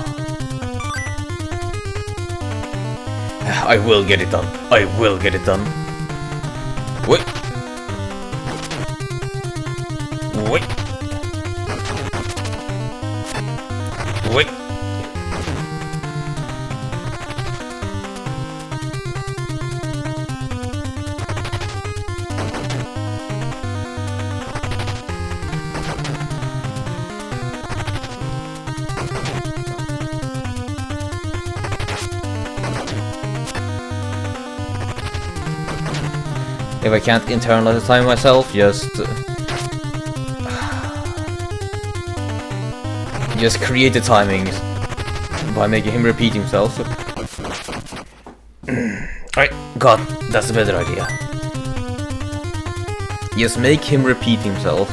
I will get it done. I will get it done. Wait. Wait. Wait. If I can't internalize the time myself, just create the timings by making him repeat himself. Alright, God, that's a better idea. Just make him repeat himself.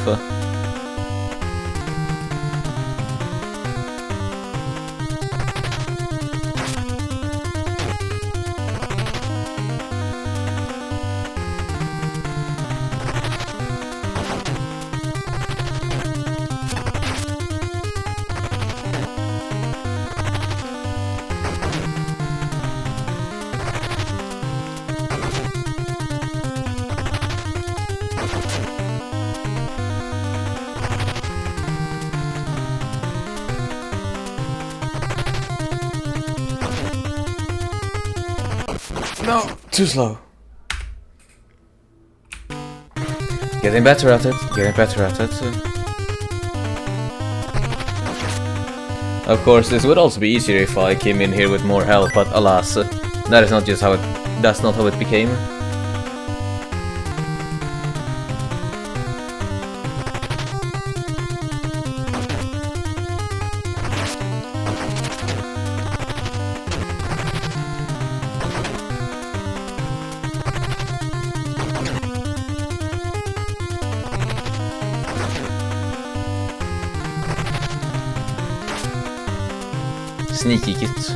No, too slow. Getting better at it, getting better at it. Of course, this would also be easier if I came in here with more help, but alas, that is not just how it. That's not how it became. Sneaky kit.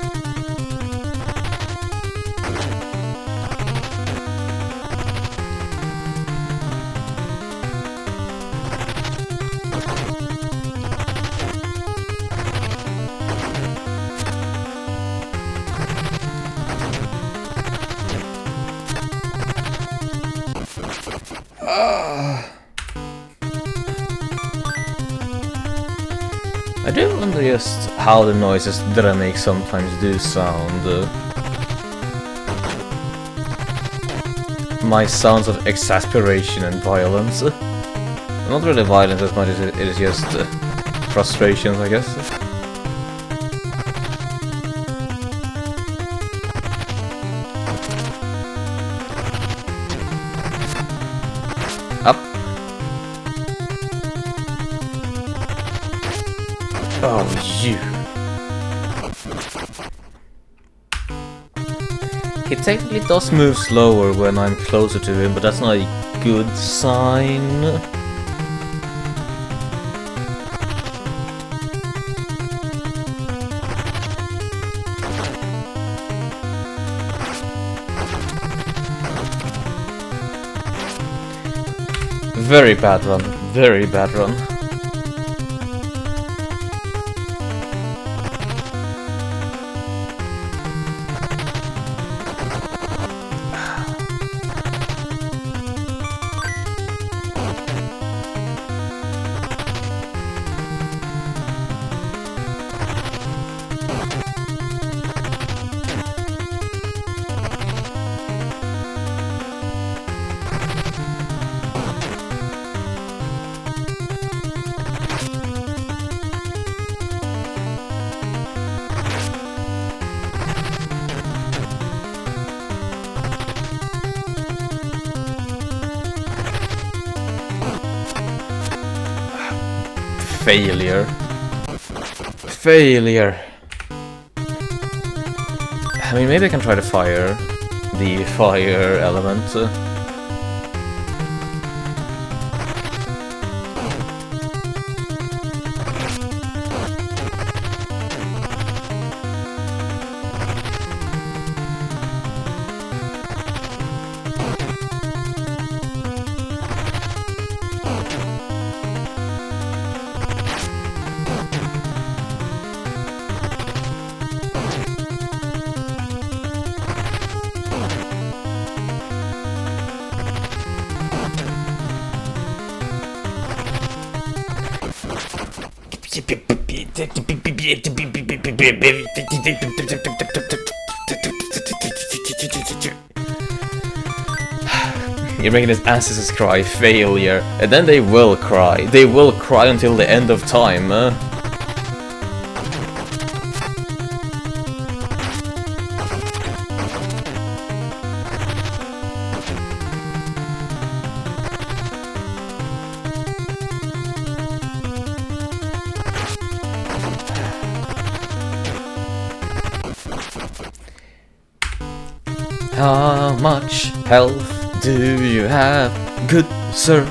I do wonder just how the noises that I make sometimes do sound. My sounds of exasperation and violence. Not really violence as much as it is just frustration, I guess. Up. Oh, you. He technically does move slower when I'm closer to him, but that's not a good sign. Very bad run, very bad run. Failure. Failure. I mean, maybe I can try to fire the fire element. You're making his ancestors cry, failure, and then they will cry. They will cry until the end of time. How much health do you have, good sir?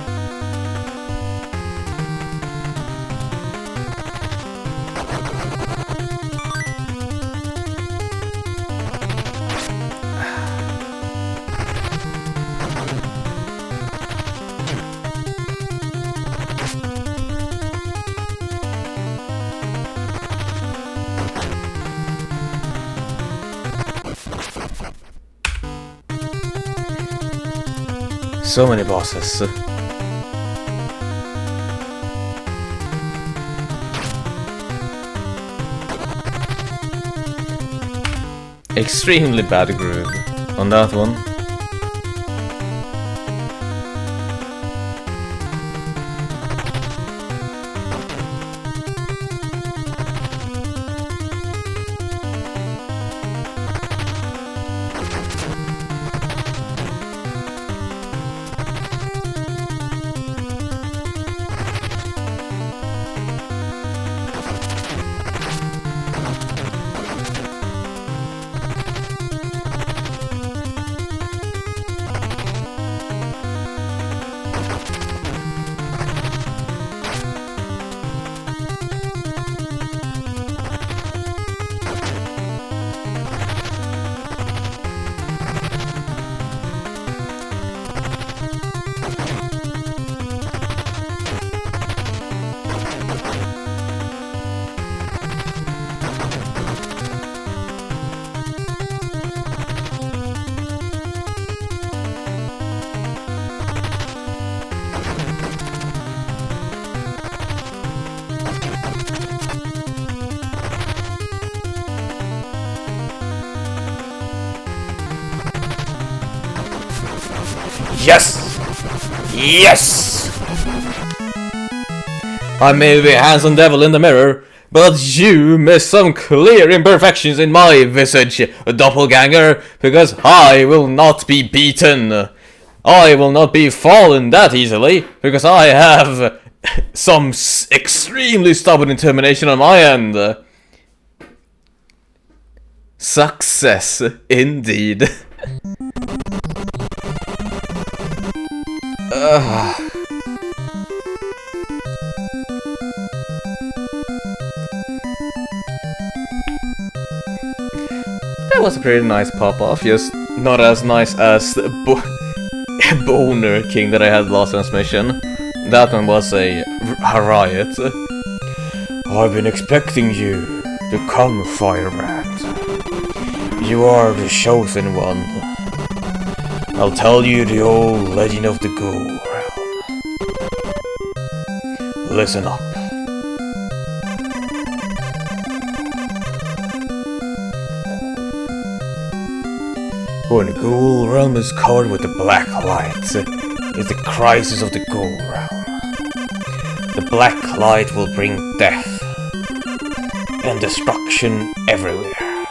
So many bosses. Extremely bad groove on that one. Yes! Yes! I may be a handsome devil in the mirror, but you miss some clear imperfections in my visage, doppelganger, because I will not be beaten. I will not be fallen that easily, because I have some extremely stubborn determination on my end. Success, indeed. That was a pretty nice pop-off, just not as nice as the Boner King that I had last transmission. That one was a riot. I've been expecting you to come, Firebrand. You are the chosen one. I'll tell you the old legend of the Ghoul Realm. Listen up. When the Ghoul Realm is covered with the black light, it's the crisis of the Ghoul Realm. The black light will bring death and destruction everywhere.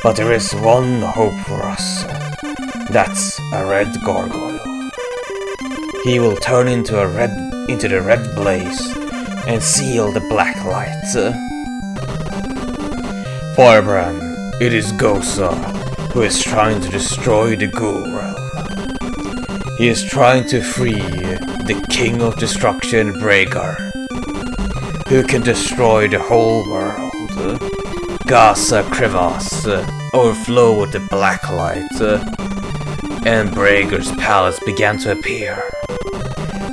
But there is one hope for us. That's a red gargoyle. He will turn into the red blaze and seal the black light. Firebrand, it is Gosa who is trying to destroy the Ghoul Realm. He is trying to free the King of Destruction, Bragar, who can destroy the whole world. Gaza crevasse overflow with the black light, and Bragar's palace began to appear.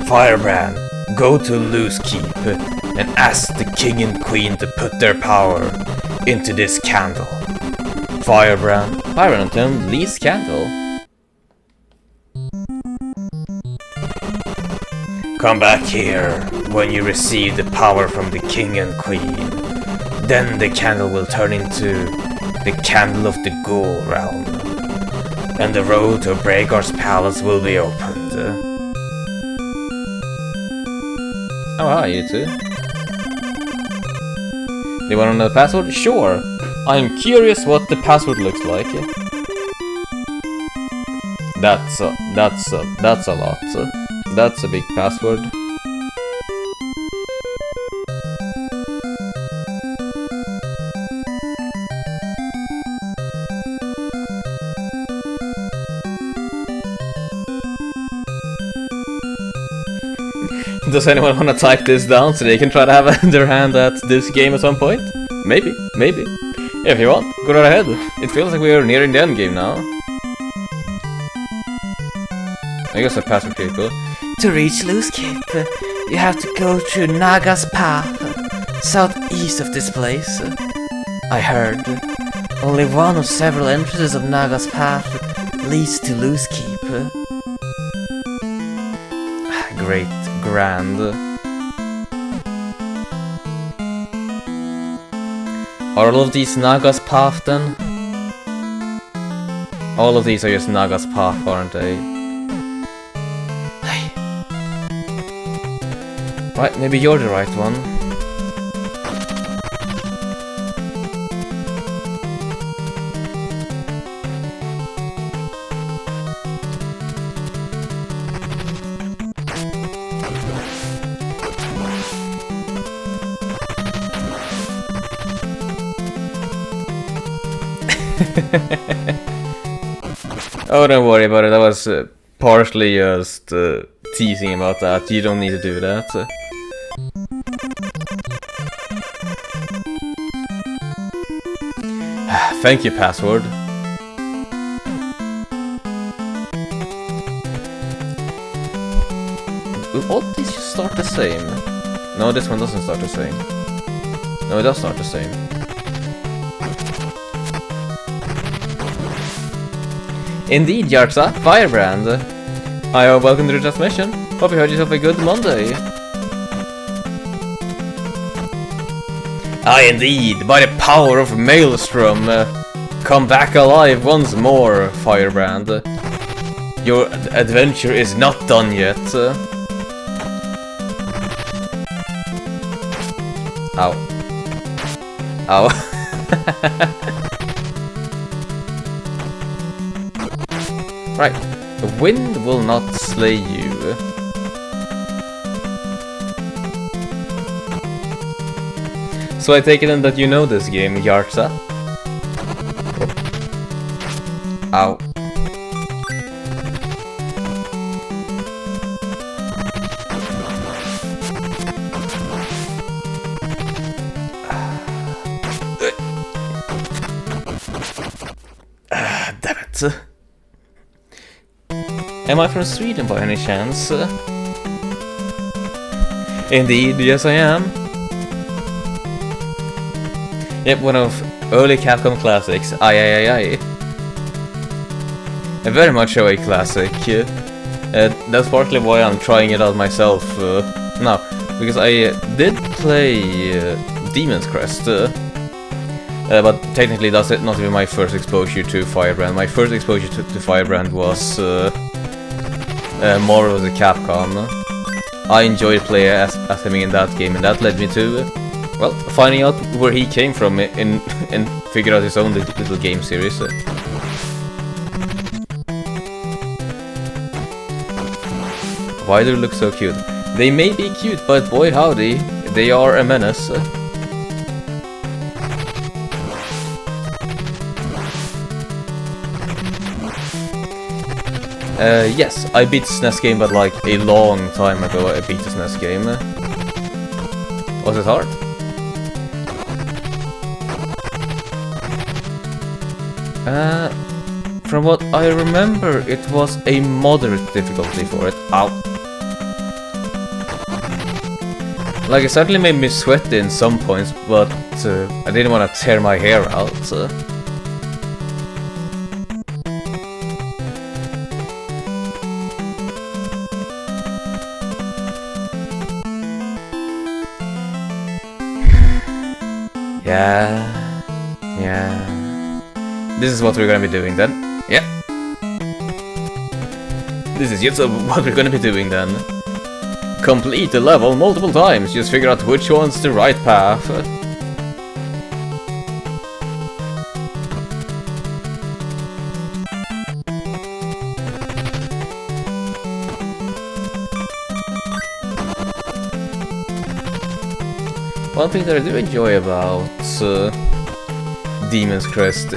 Firebrand, go to Loose Keep and ask the king and queen to put their power into this candle. Firebrand and Lee's candle. Come back here, when you receive the power from the king and queen, then the candle will turn into the candle of the Ghoul realm, and the road to Braegar's palace will be opened. Oh, hi, you two. You want to know the password? Sure. I'm curious what the password looks like. That's a lot. That's a big password. Does anyone want to type this down so they can try to have their hand at this game at some point? Maybe. If you want, go right ahead. It feels like we are nearing the end game now. I guess a password people. To reach Loose Cape, you have to go through Naga's path, southeast of this place. I heard only one of several entrances of Naga's path leads to Loose Cape. Great. Grand. Are all of these Naga's path then? All of these are just Naga's path, aren't they? Hey. Right, maybe you're the right one. Oh, don't worry about it. I was partially just teasing about that. You don't need to do that. Thank you, password. Will all these just start the same? No, this one doesn't start the same. No, it does start the same. Indeed, Yartsa, Firebrand. Hi, welcome to the transmission. Hope you had yourself a good Monday. Aye, indeed, by the power of Maelstrom, come back alive once more, Firebrand. Your adventure is not done yet. Ow. Ow. Right, the wind will not slay you. So I take it in that you know this game, Yartsa. Ow. Damn it. Am I from Sweden by any chance? Indeed, yes I am. Yep, one of early Capcom classics. Aye. Very much so a classic. That's partly why I'm trying it out myself now, because I did play Demon's Crest, but technically that's not even my first exposure to Firebrand. My first exposure to Firebrand was Marvel vs. Capcom. I enjoyed playing as him in that game, and that led me to, well, finding out where he came from and figure out his own little game series. Why do they look so cute? They may be cute, but boy howdy, they are a menace. Yes, I beat the SNES game, but like a long time ago I beat the SNES game. Was it hard? From what I remember, it was a moderate difficulty for it. Ow. Like, it certainly made me sweat in some points, but I didn't want to tear my hair out. Yeah. This is what we're gonna be doing then. Yeah. This is just what we're gonna be doing then. Complete the level multiple times, just figure out which one's the right path. One thing that I do enjoy about Demon's Crest,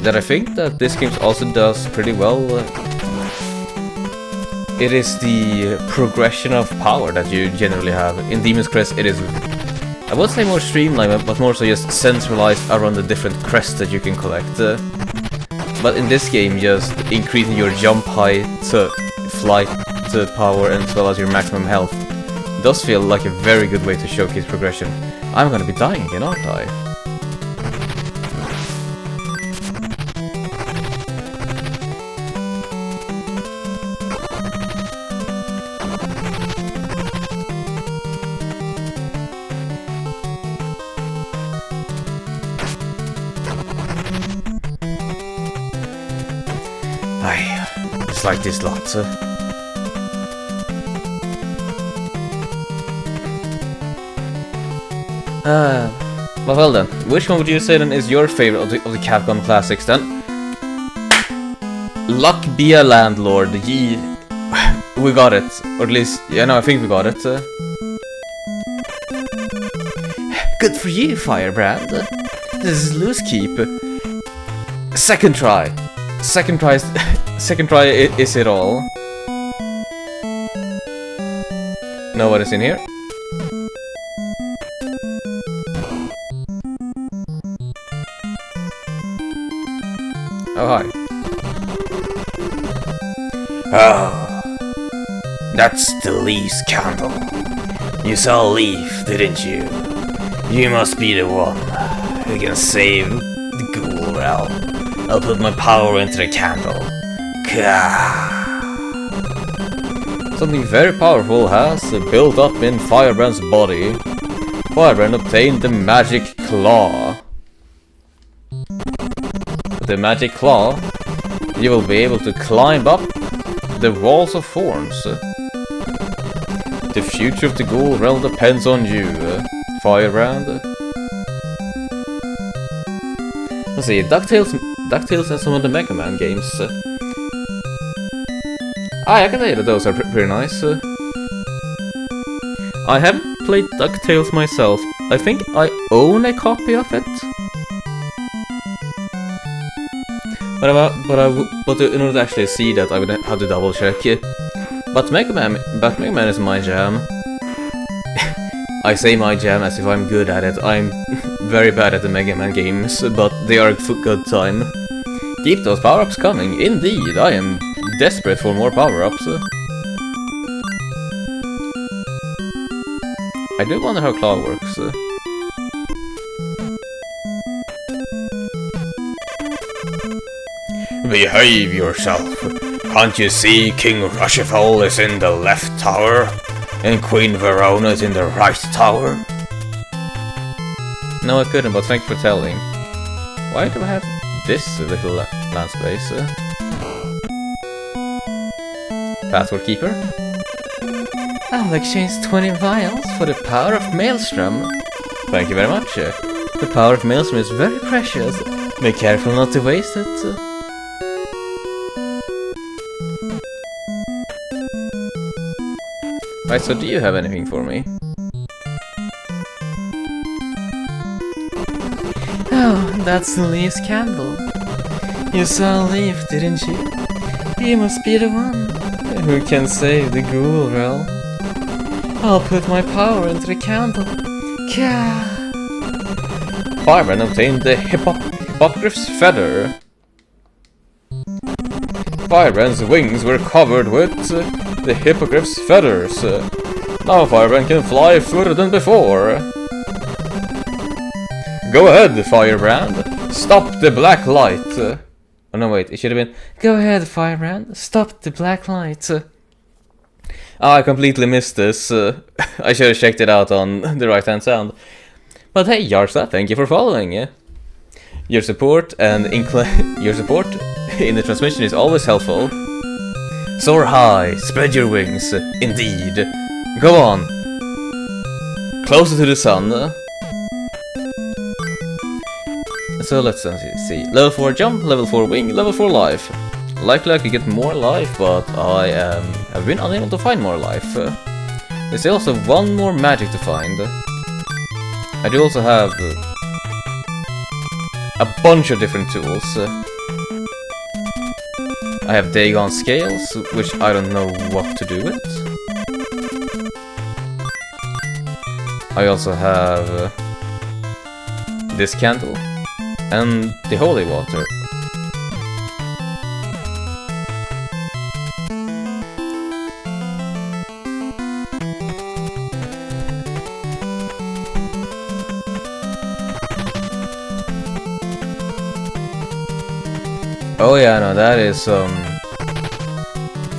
that I think that this game also does pretty well, it is the progression of power that you generally have. In Demon's Crest it is, I would say, more streamlined, but more so just centralized around the different crests that you can collect. But in this game, just increasing your jump height, flight power, and as well as your maximum health does feel like a very good way to showcase progression. I'm gonna be dying again, aren't I? It's like this lot. Well then, which one would you say then is your favorite of the Capcom classics then? Luck be a landlord, we got it, or at least, yeah, no, I think we got it. Good for you, Firebrand. This is loose keep. Second try. Second try is it all. Nobody's in here. Oh, hi. Oh, that's the Leaf's candle. You saw Leaf, didn't you? You must be the one who can save the ghoul realm. I'll put my power into the candle. Something very powerful has built up in Firebrand's body. Firebrand obtained the magic claw. With the magic claw, you will be able to climb up the walls of thorns. The future of the ghoul realm depends on you, Firebrand. Let's see, DuckTales and some of the Mega Man games. I can say that those are pretty nice. I haven't played DuckTales myself. I think I own a copy of it. But in order to actually see that, I would have to double check. But Mega Man is my jam. I say my jam as if I'm good at it. I'm very bad at the Mega Man games, but they are a good time. Keep those power-ups coming. Indeed, I am desperate for more power-ups. I do wonder how Claw works. Behave yourself. Can't you see King Rushifal is in the left tower? And Queen Verona is in the right tower? No, I couldn't, but thank you for telling. Why do I have this little land space? Password keeper? I'll exchange 20 vials for the power of Maelstrom. Thank you very much. The power of Maelstrom is very precious. Be careful not to waste it. Right, so do you have anything for me? Oh, that's the Leaf's candle. You saw Leaf, didn't you? You must be the one who can save the ghoul realm. I'll put my power into the candle. Firebrand obtained the Hippogriff's feather. Firebrand's wings were covered with the Hippogriff's feathers. Now Firebrand can fly further than before. Go ahead, Firebrand. Stop the black light. Oh no, wait, it should have been go ahead, Firebrand. Stop the black light. I completely missed this. I should have checked it out on the right-hand sound. But hey, Yarsa, thank you for following. Your support and your support in the transmission is always helpful. Soar high, spread your wings. Indeed. Go on. Closer to the sun. So let's see. Level 4 jump, level 4 wing, level 4 life. Likely I could get more life, but I have been unable to find more life. There's also one more magic to find. I do also have a bunch of different tools. I have Dagon scales, which I don't know what to do with. I also have this candle and the holy water. Oh yeah, no, that is some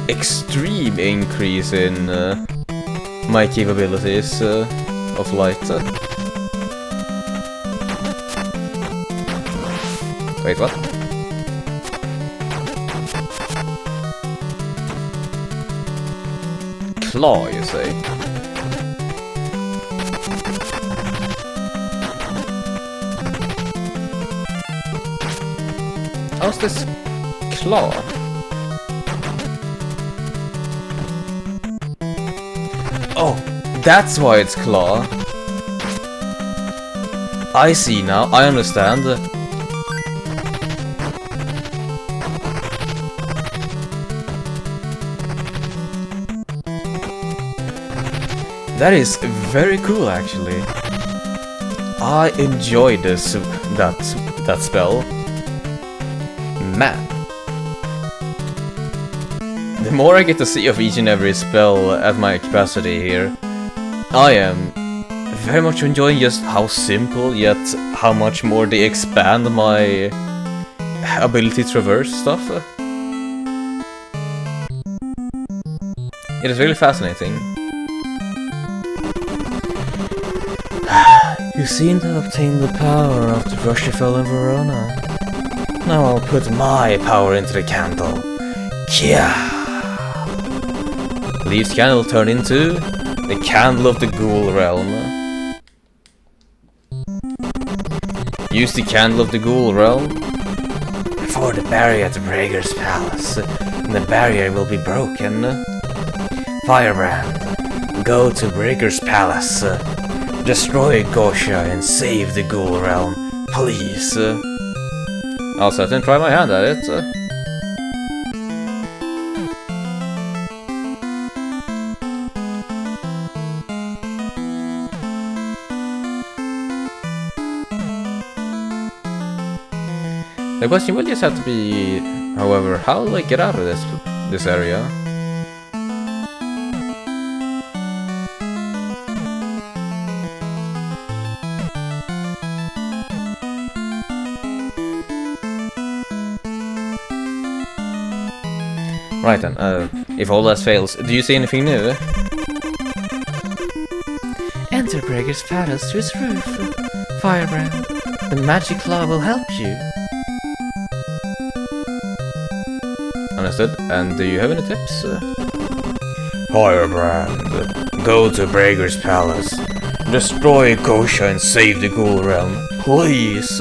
extreme increase in my capabilities of light. Wait, what? Claw, you say? How's this claw? Oh, that's why it's claw. I see now, I understand. That is very cool, actually. I enjoy this that spell. Man. The more I get to see of each and every spell at my capacity here, I am very much enjoying just how simple yet how much more they expand my ability to traverse stuff. It is really fascinating. You seem to have obtained the power after Russia fell in Verona. Now I'll put my power into the candle. Kia! Leaves candle turn into the candle of the ghoul realm. Use the candle of the ghoul realm for the barrier at the Breaker's Palace, and the barrier will be broken. Firebrand, go to Breaker's Palace, destroy Gosha and save the ghoul realm, please. I'll certainly try my hand at it. The question will just have to be, however, how will I get out of this area? Right then, if all else fails, do you see anything new? Enter Breaker's Palace through its roof. Firebrand, the magic claw will help you. Understood. And do you have any tips? Firebrand, go to Breaker's Palace, destroy Gosha and save the ghoul realm, please.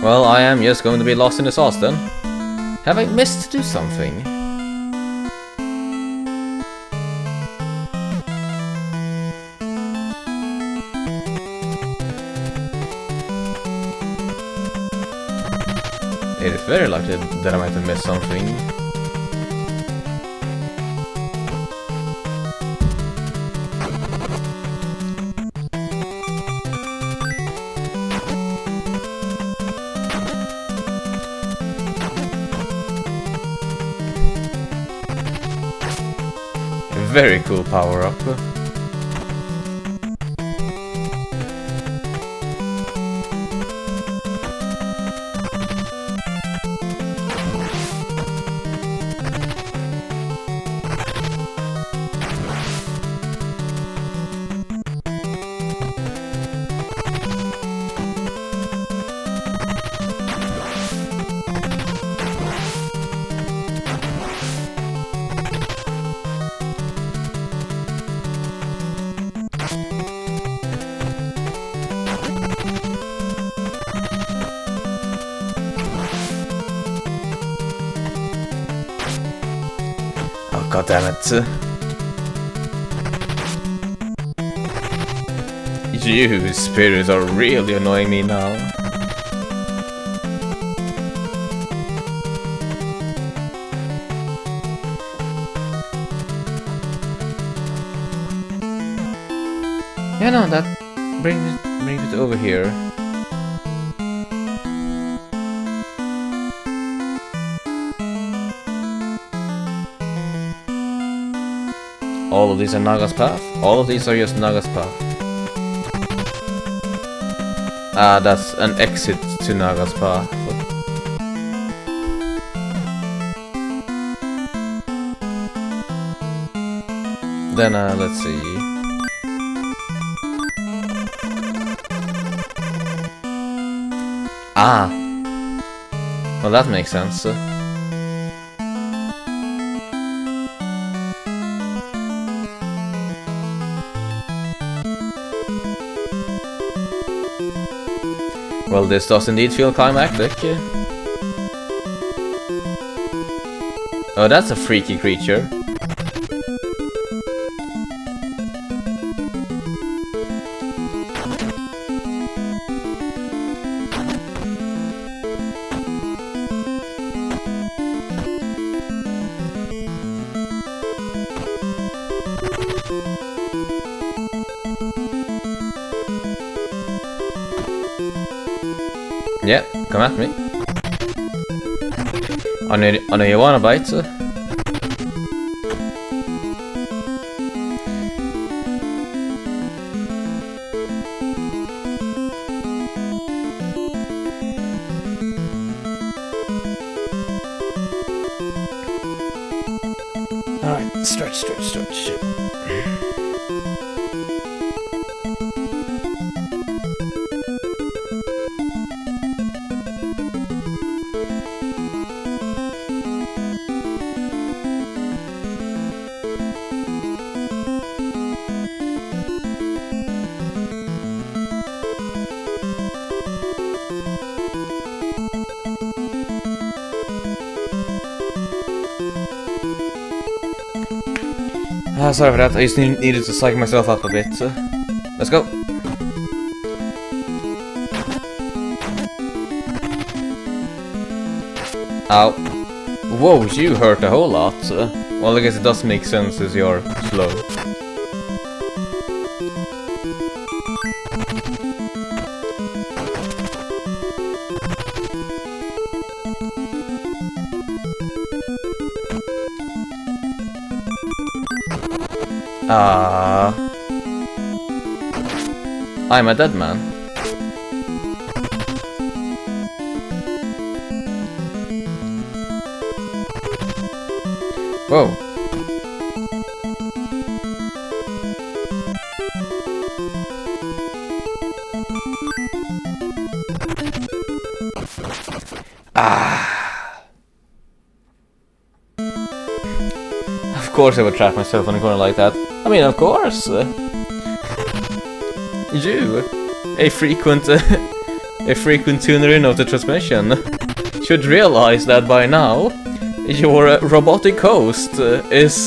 Well, I am just going to be lost in the sauce then. Have I missed to do something? It is very likely that I might have missed something. Very cool power-up. God damn it. You spirits are really annoying me now. Yeah, no, that brings it over here. All of these are Naga's path? All of these are just Naga's path. Ah, that's an exit to Naga's path. Then, let's see. Ah! Well, that makes sense. Well, this does indeed feel climactic. Oh, that's a freaky creature. Yeah, come at me. I know you wanna bite. Alright, stretch. Sorry for that, I just needed to psych myself up a bit. Let's go. Ow. Whoa, you hurt a whole lot. Well, I guess it does make sense as you're slow. I'm a dead man. Whoa. Of course I would trap myself in a corner like that. I mean, of course. You, a frequent tuner in of the transmission, should realize that by now your robotic host is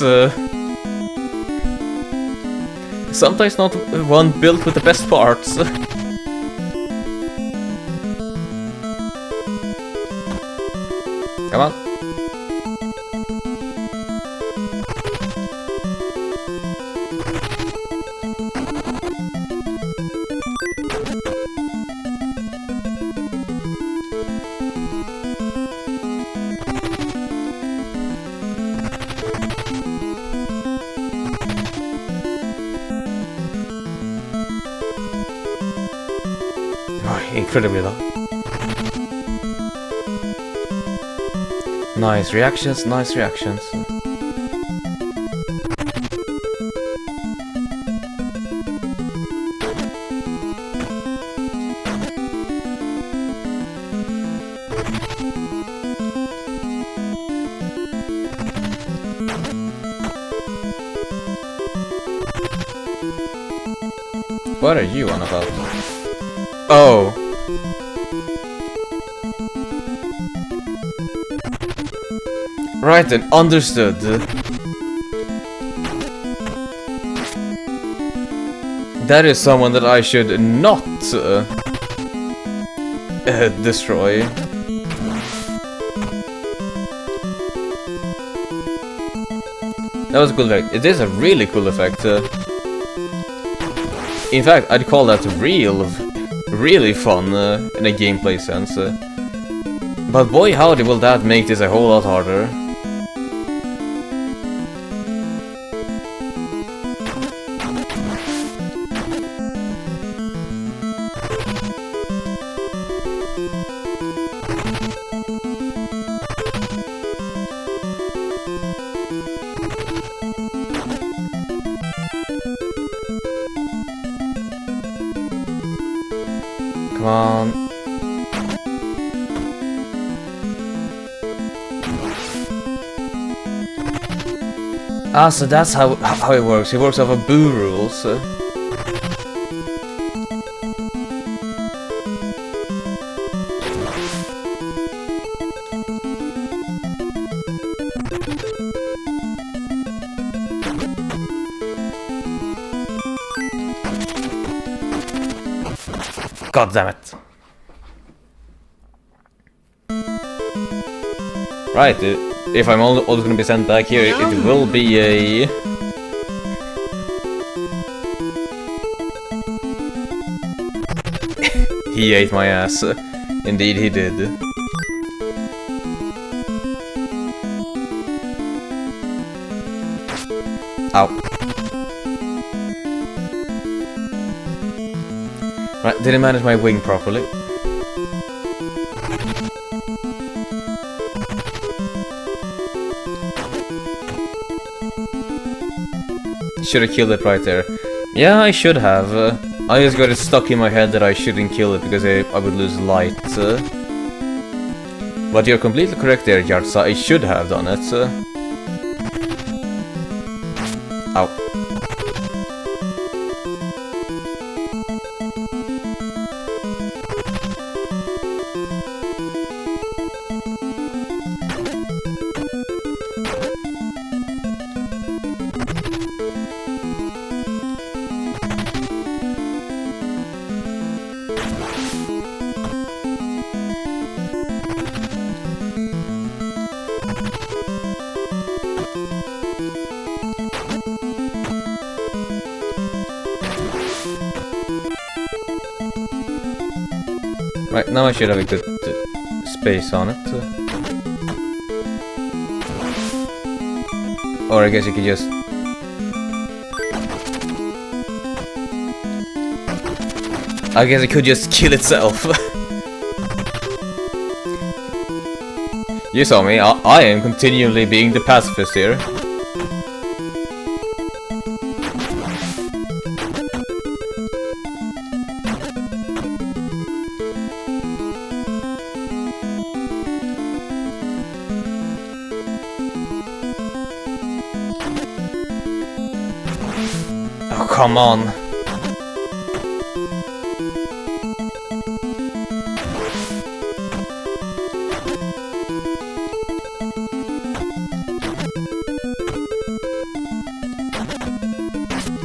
sometimes not one built with the best parts. Come on. Incredibly low. Nice reactions, nice reactions. What are you on about? Oh. Right then, understood. That is someone that I should not destroy. That was a cool effect. It is a really cool effect. In fact, I'd call that really fun in a gameplay sense. But boy howdy will that make this a whole lot harder. Come on. Ah, so that's how it works. It works off of boo rules. God damn it. Right, if I'm always gonna be sent back here, it will be a... He ate my ass. Indeed he did. Ow. Right, didn't manage my wing properly. Should have killed it right there. Yeah, I should have. I just got it stuck in my head that I shouldn't kill it because I would lose light. But you're completely correct there, Jartsa. I should have done it. Ow. Right, now I should have a good space on it. Or I guess you could just... I guess it could just kill itself. You saw me, I am continually being the pacifist here. Oh, come on.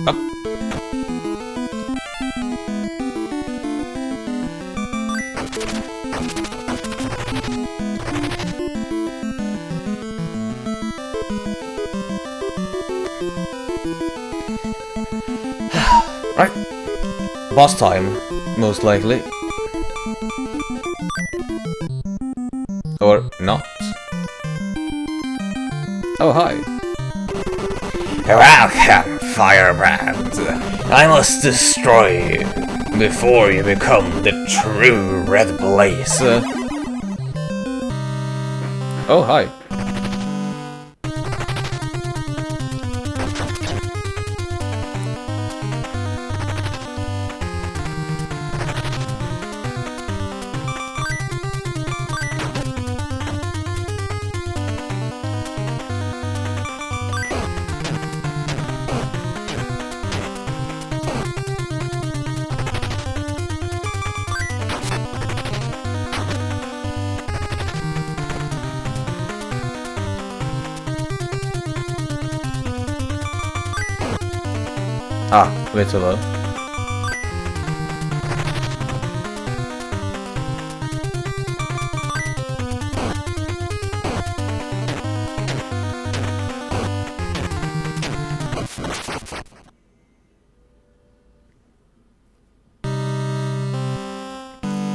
Up. Right. Boss time, most likely. Or not. Oh, hi. Welcome, Firebrand. I must destroy you before you become the true Red Blaze. Oh, hi. Ah, a bit too low.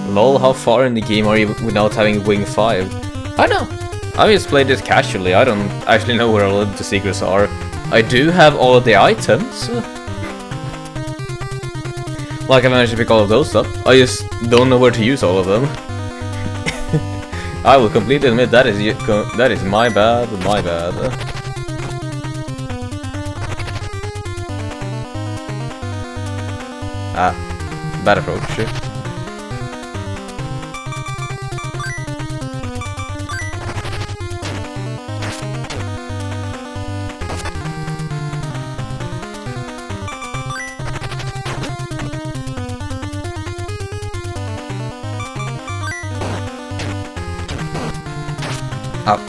Lol, how far in the game are you without having Wing 5? I know. I just played this casually. I don't actually know where all of the secrets are. I do have all of the items. Like I managed to pick all of those up. I just don't know where to use all of them. I will completely admit that is my bad, my bad. Bad approach. Up.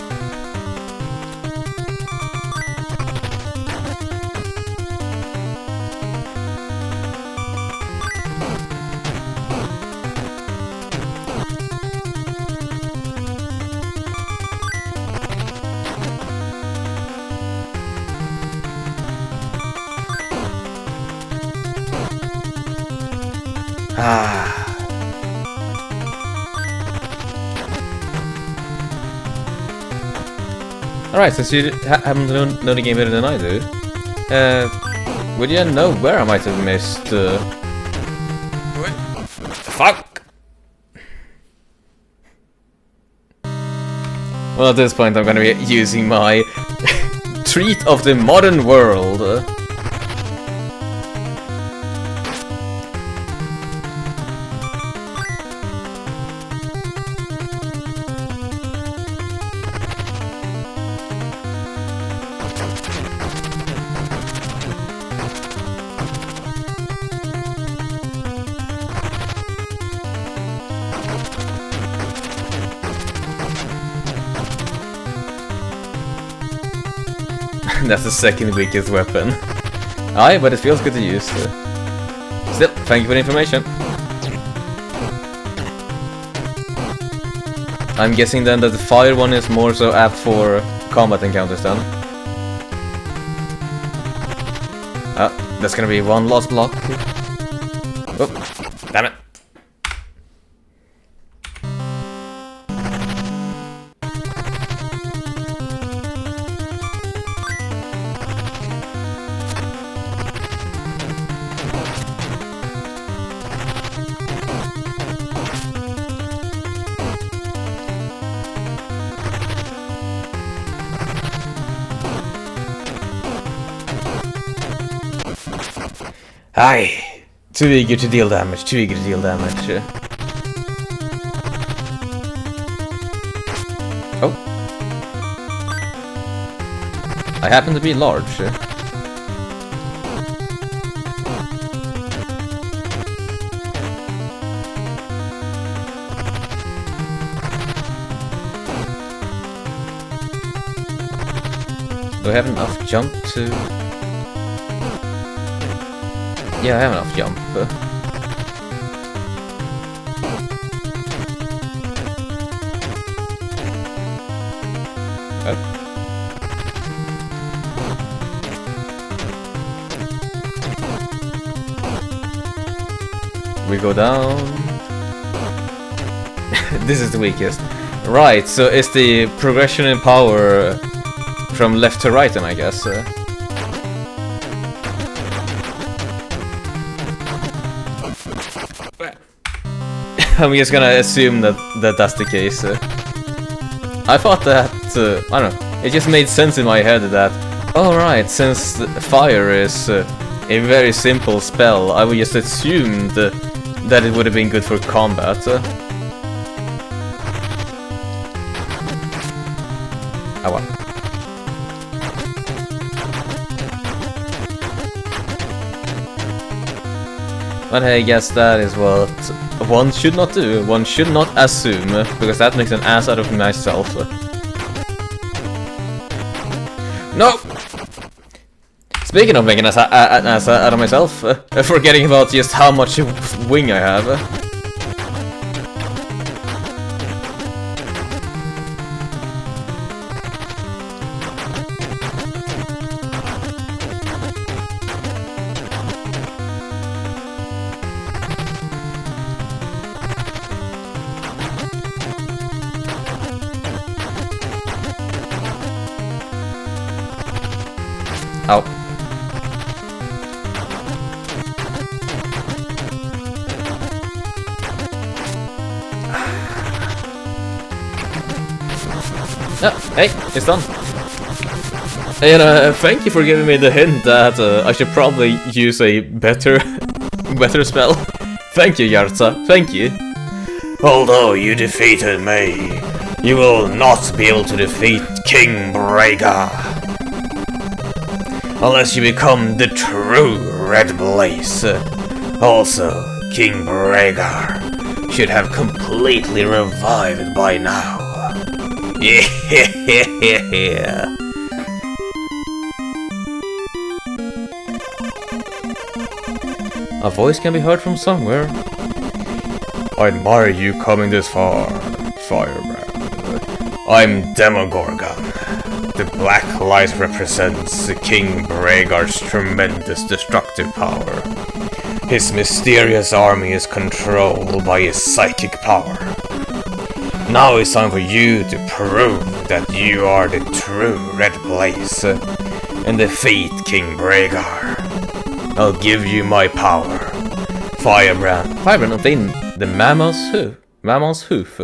Alright, since you happen to know the game better than I do, would you know where I might have missed? What? Fuck! Well, at this point, I'm gonna be using my treat of the modern world. That's the second weakest weapon. Aye, but it feels good to use. Still, thank you for the information. I'm guessing then that the fire one is more so apt for combat encounters then. That's gonna be one lost block. Oh, damn it. Aye, too eager to deal damage, too eager to deal damage. Oh. I happen to be large. Do I have enough jump to... Yeah, I have enough jump. We go down. This is the weakest. Right, so it's the progression in power from left to right then, I guess. I'm just gonna assume that that's the case. I thought that, I don't know, it just made sense in my head that, alright, since fire is a very simple spell, I would just assumed that it would have been good for combat. Oh well. But hey, I guess that is what one should not do. One should not assume, because that makes an ass out of myself. No! Speaking of making an ass out of myself, forgetting about just how much wing I have. Ow. Oh, hey, it's done. And thank you for giving me the hint that I should probably use a better spell. Thank you, Yarza. Thank you. Although you defeated me, you will not be able to defeat King Braga. Unless you become the true Red Blaze. Also, King Braga should have completely revived by now. Yeah. A voice can be heard from somewhere. I admire you coming this far, Firebrand. I'm Demogorgon. The black light represents King Bragar's tremendous destructive power. His mysterious army is controlled by his psychic power. Now it's time for you to prove that you are the true Red Blaze and defeat King Bragar. I'll give you my power. Firebrand. Firebrand obtained the mammal's hoof.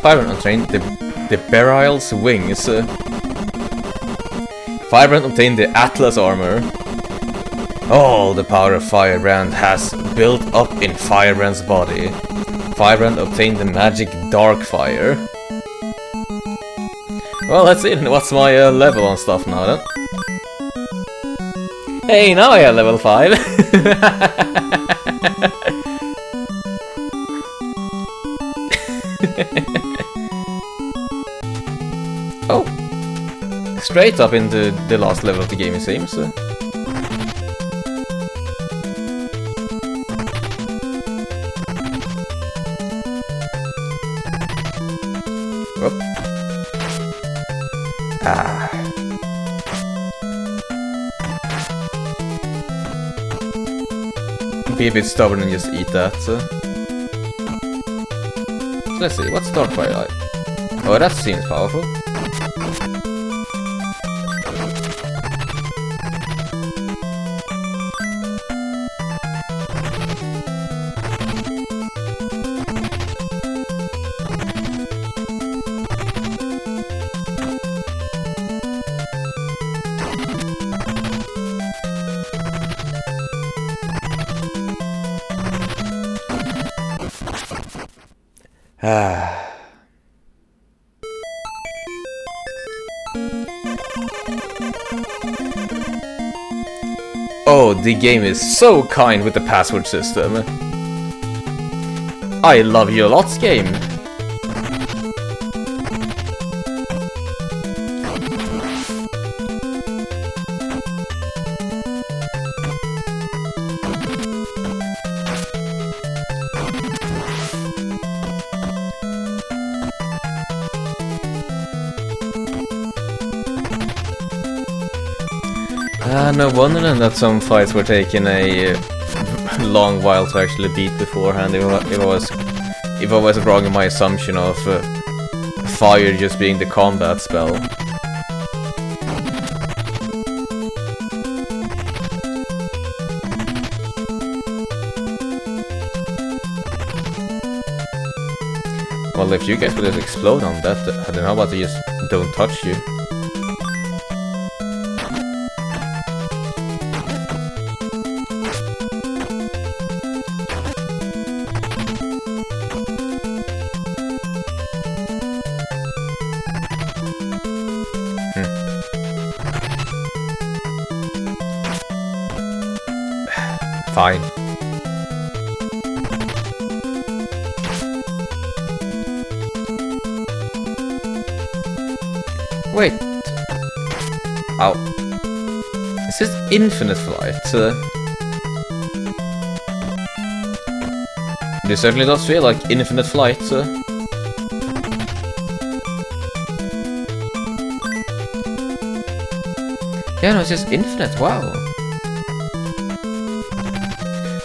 Firebrand obtained the Berial's wings. Firebrand obtained the Atlas armor. All the power of Firebrand has built up in Firebrand's body. Firebrand obtained the magic Dark Fire. Well, that's it. What's my level on stuff now then? Hey, now I have level 5. Oh, straight up into the last level of the game, it seems. Oh. Ah. Be a bit stubborn and just eat that. So let's see, what's Darkfire like? Oh, that seems powerful. Oh, the game is so kind with the password system. I love you a lot, game. No wonder then that some fights were taking a long while to actually beat beforehand. If I was wrong in my assumption of fire just being the combat spell. Well, if you guys would have exploded on that, then how about they just don't touch you? Fine. Wait. Ow. Is this infinite flight? This certainly does feel like infinite flight. Yeah, no, it's just infinite. Wow.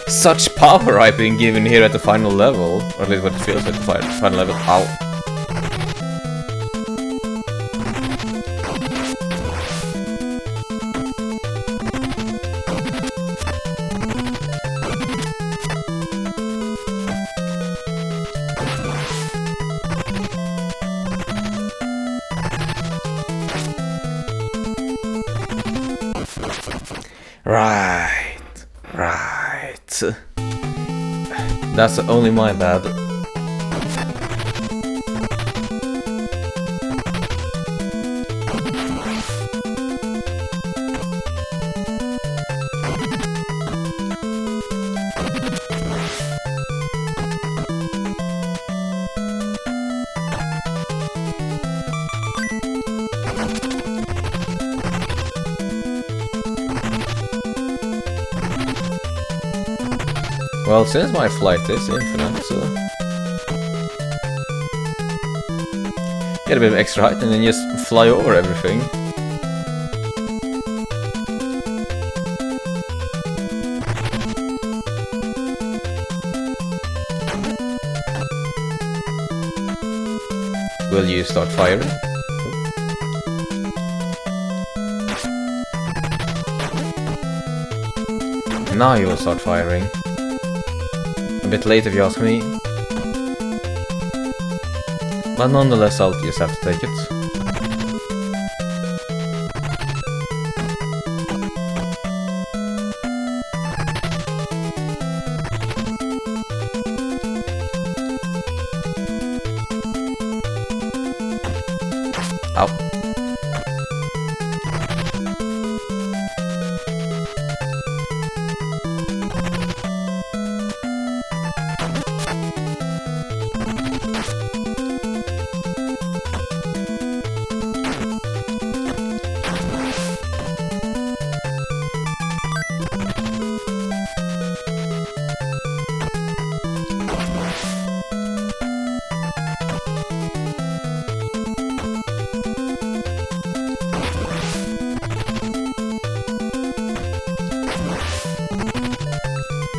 Such power I've been given here at the final level, or at least what it feels like the final level. Ow. Right, right. That's only my bad. Well, since my flight is infinite, so get a bit of extra height and then just fly over everything. Will you start firing? Now you will start firing. A bit late if you ask me. But nonetheless, I'll just have to take it. Ow.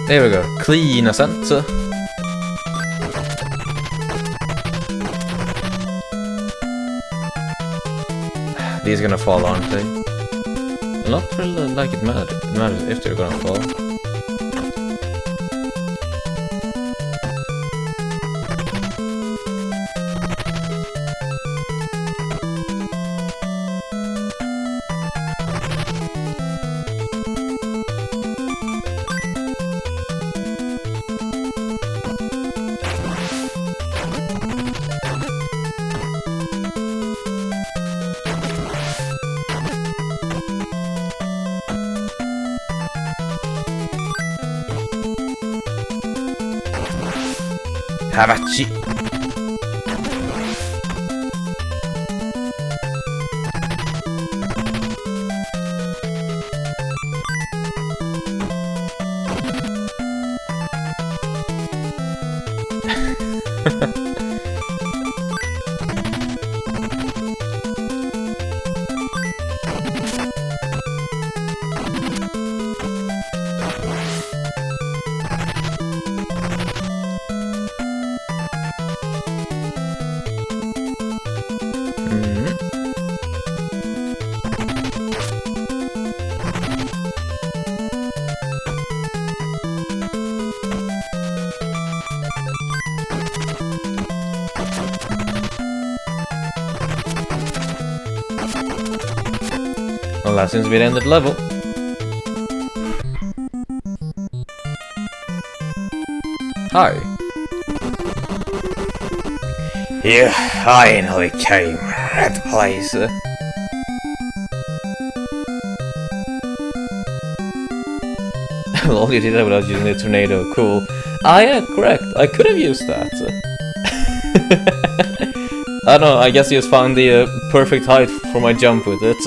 There we go, clean ascent. These are gonna fall, aren't they? Not really like it matters if they're gonna fall. Havachi. Well, that seems to be the end of the level. Hi. You finally came, Red Place. Well, you did that without using the tornado, cool. Ah yeah, correct, I could have used that. I don't know, I guess you just found the perfect height for my jump with it.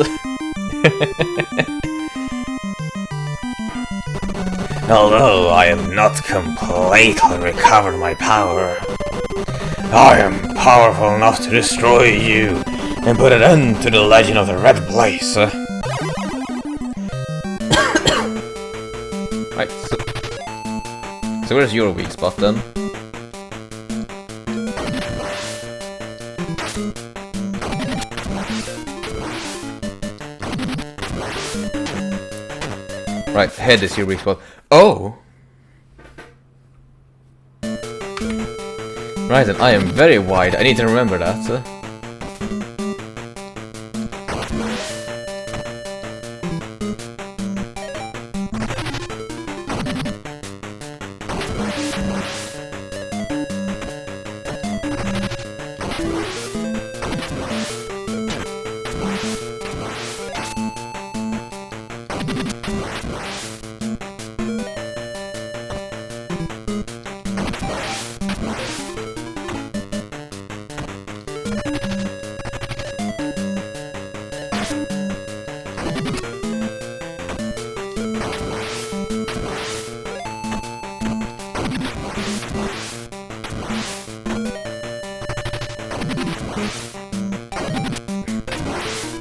Although I have not completely recovered my power, I am powerful enough to destroy you and put an end to the legend of the Red Place. Right, so where's your weak spot then? Right, head is your weak spot. Oh! Right then, I am very wide. I need to remember that.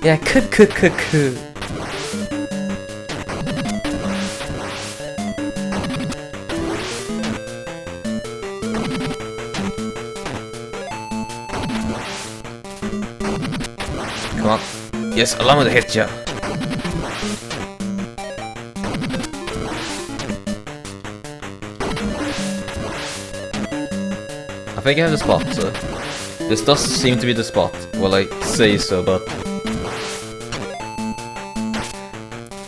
Yeah, cook. Come on. Yes, allow me to hit you. I think I have the spot. This does seem to be the spot. Well, I say so, but...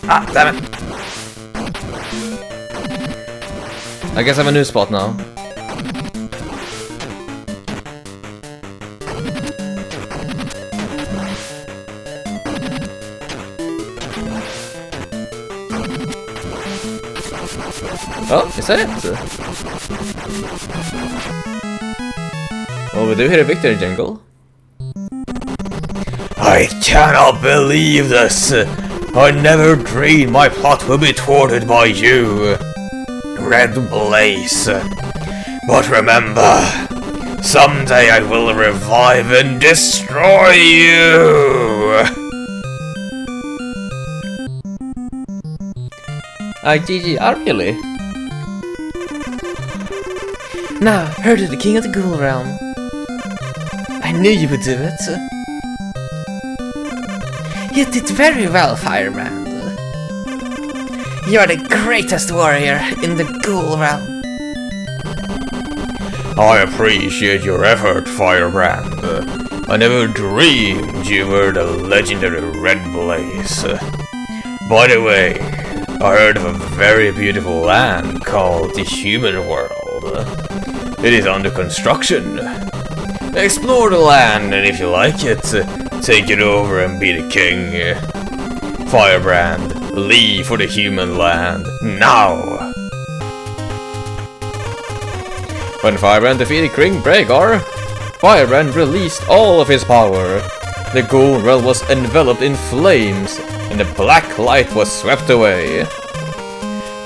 Ah, damn it! I guess I have a new spot now. Oh, is that it? Well, we do hear a victory jingle. I cannot believe this! I never dreamed my plot would be thwarted by you, Red Blaze. But remember, someday I will revive and destroy you! GG, really? Now, heard of the King of the Ghoul Realm. I knew you would do it. You did very well, Firebrand. You are the greatest warrior in the Ghoul Realm. I appreciate your effort, Firebrand. I never dreamed you were the legendary Red Blaze. By the way, I heard of a very beautiful land called the Human World. It is under construction. Explore the land, and if you like it, take it over and be the king. Firebrand, leave for the human land, now! When Firebrand defeated King Bregar, Firebrand released all of his power. The Ghoul Realm was enveloped in flames, and the black light was swept away.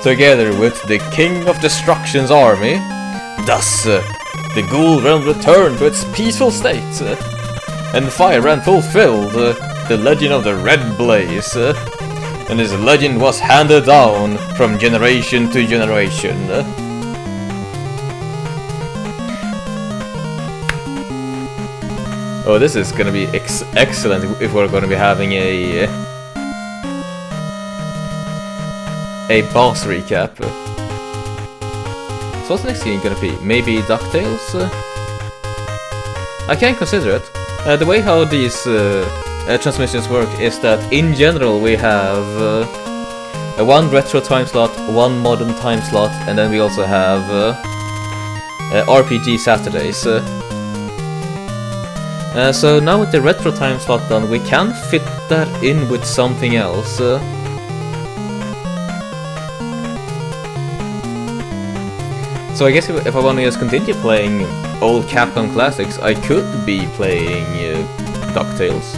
Together with the King of Destruction's army, thus, the Ghoul Realm returned to its peaceful state, and Firebrand fulfilled the legend of the Red Blaze, and his legend was handed down from generation to generation. Oh, this is gonna be excellent if we're gonna be having a boss recap. So what's the next game gonna be? Maybe DuckTales? I can consider it. The way how these transmissions work is that in general we have one retro time slot, one modern time slot, and then we also have RPG Saturdays. So now with the retro time slot done, we can fit that in with something else. So I guess if I want to just continue playing old Capcom classics, I could be playing DuckTales.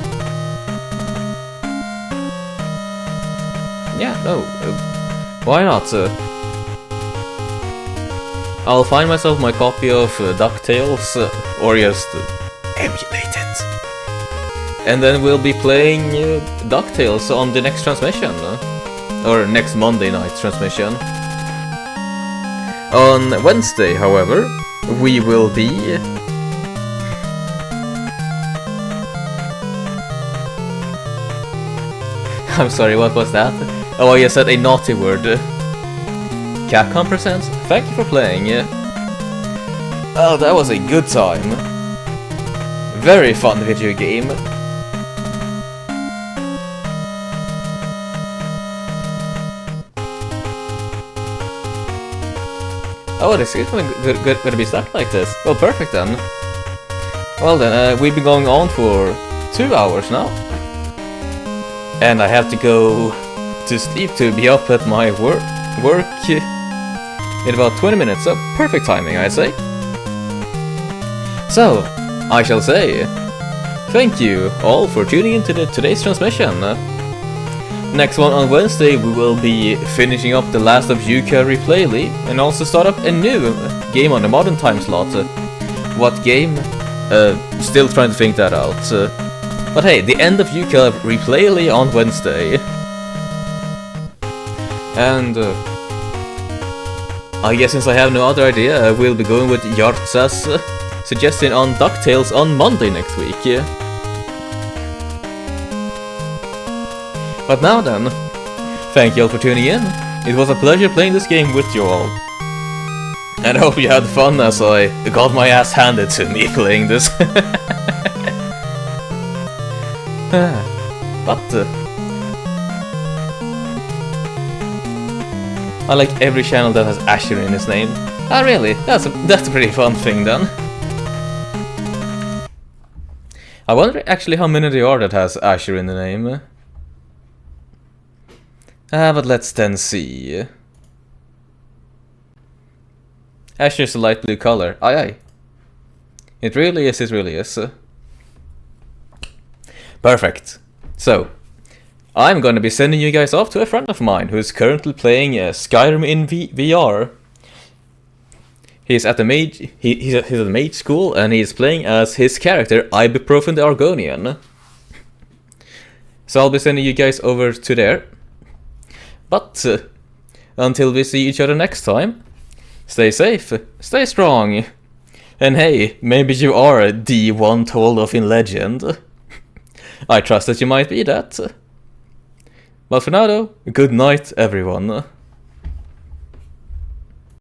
Yeah, no, why not? I'll find myself my copy of DuckTales, or just emulate it. And then we'll be playing DuckTales on the next transmission, or next Monday night transmission. On Wednesday, however, we will be... I'm sorry, what was that? Oh, I said a naughty word. Capcom presents, thank you for playing. Oh, that was a good time. Very fun video game. Oh, this is gonna be stuck like this. Well, perfect then. Well then, we've been going on for 2 hours now. And I have to go to sleep to be up at my work in about 20 minutes, so perfect timing, I say. So, I shall say, thank you all for tuning into today's transmission. Next one on Wednesday we will be finishing up the Last of Yuka replay and also start up a new game on the modern time slot. What game? Still trying to think that out. But hey, the end of UCAL replayly on Wednesday. And I guess since I have no other idea, I will be going with Yartsa's suggestion on DuckTales on Monday next week. But now then, thank you all for tuning in. It was a pleasure playing this game with you all. And I hope you had fun as I got my ass handed to me playing this. But I like every channel that has Azure in its name. Ah, really? That's a pretty fun thing then. I wonder actually how many there are that has Azure in the name. But let's then see. Azure is a light blue color. Aye aye. It really is, it really is. Perfect. So, I'm gonna be sending you guys off to a friend of mine who is currently playing Skyrim in VR. He's at the mage. He's at the mage school and he's playing as his character Ibuprofen the Argonian. So I'll be sending you guys over to there. But until we see each other next time, stay safe, stay strong, and hey, maybe you are the one told of in legend. I trust that you might be that. But for now though, good night everyone.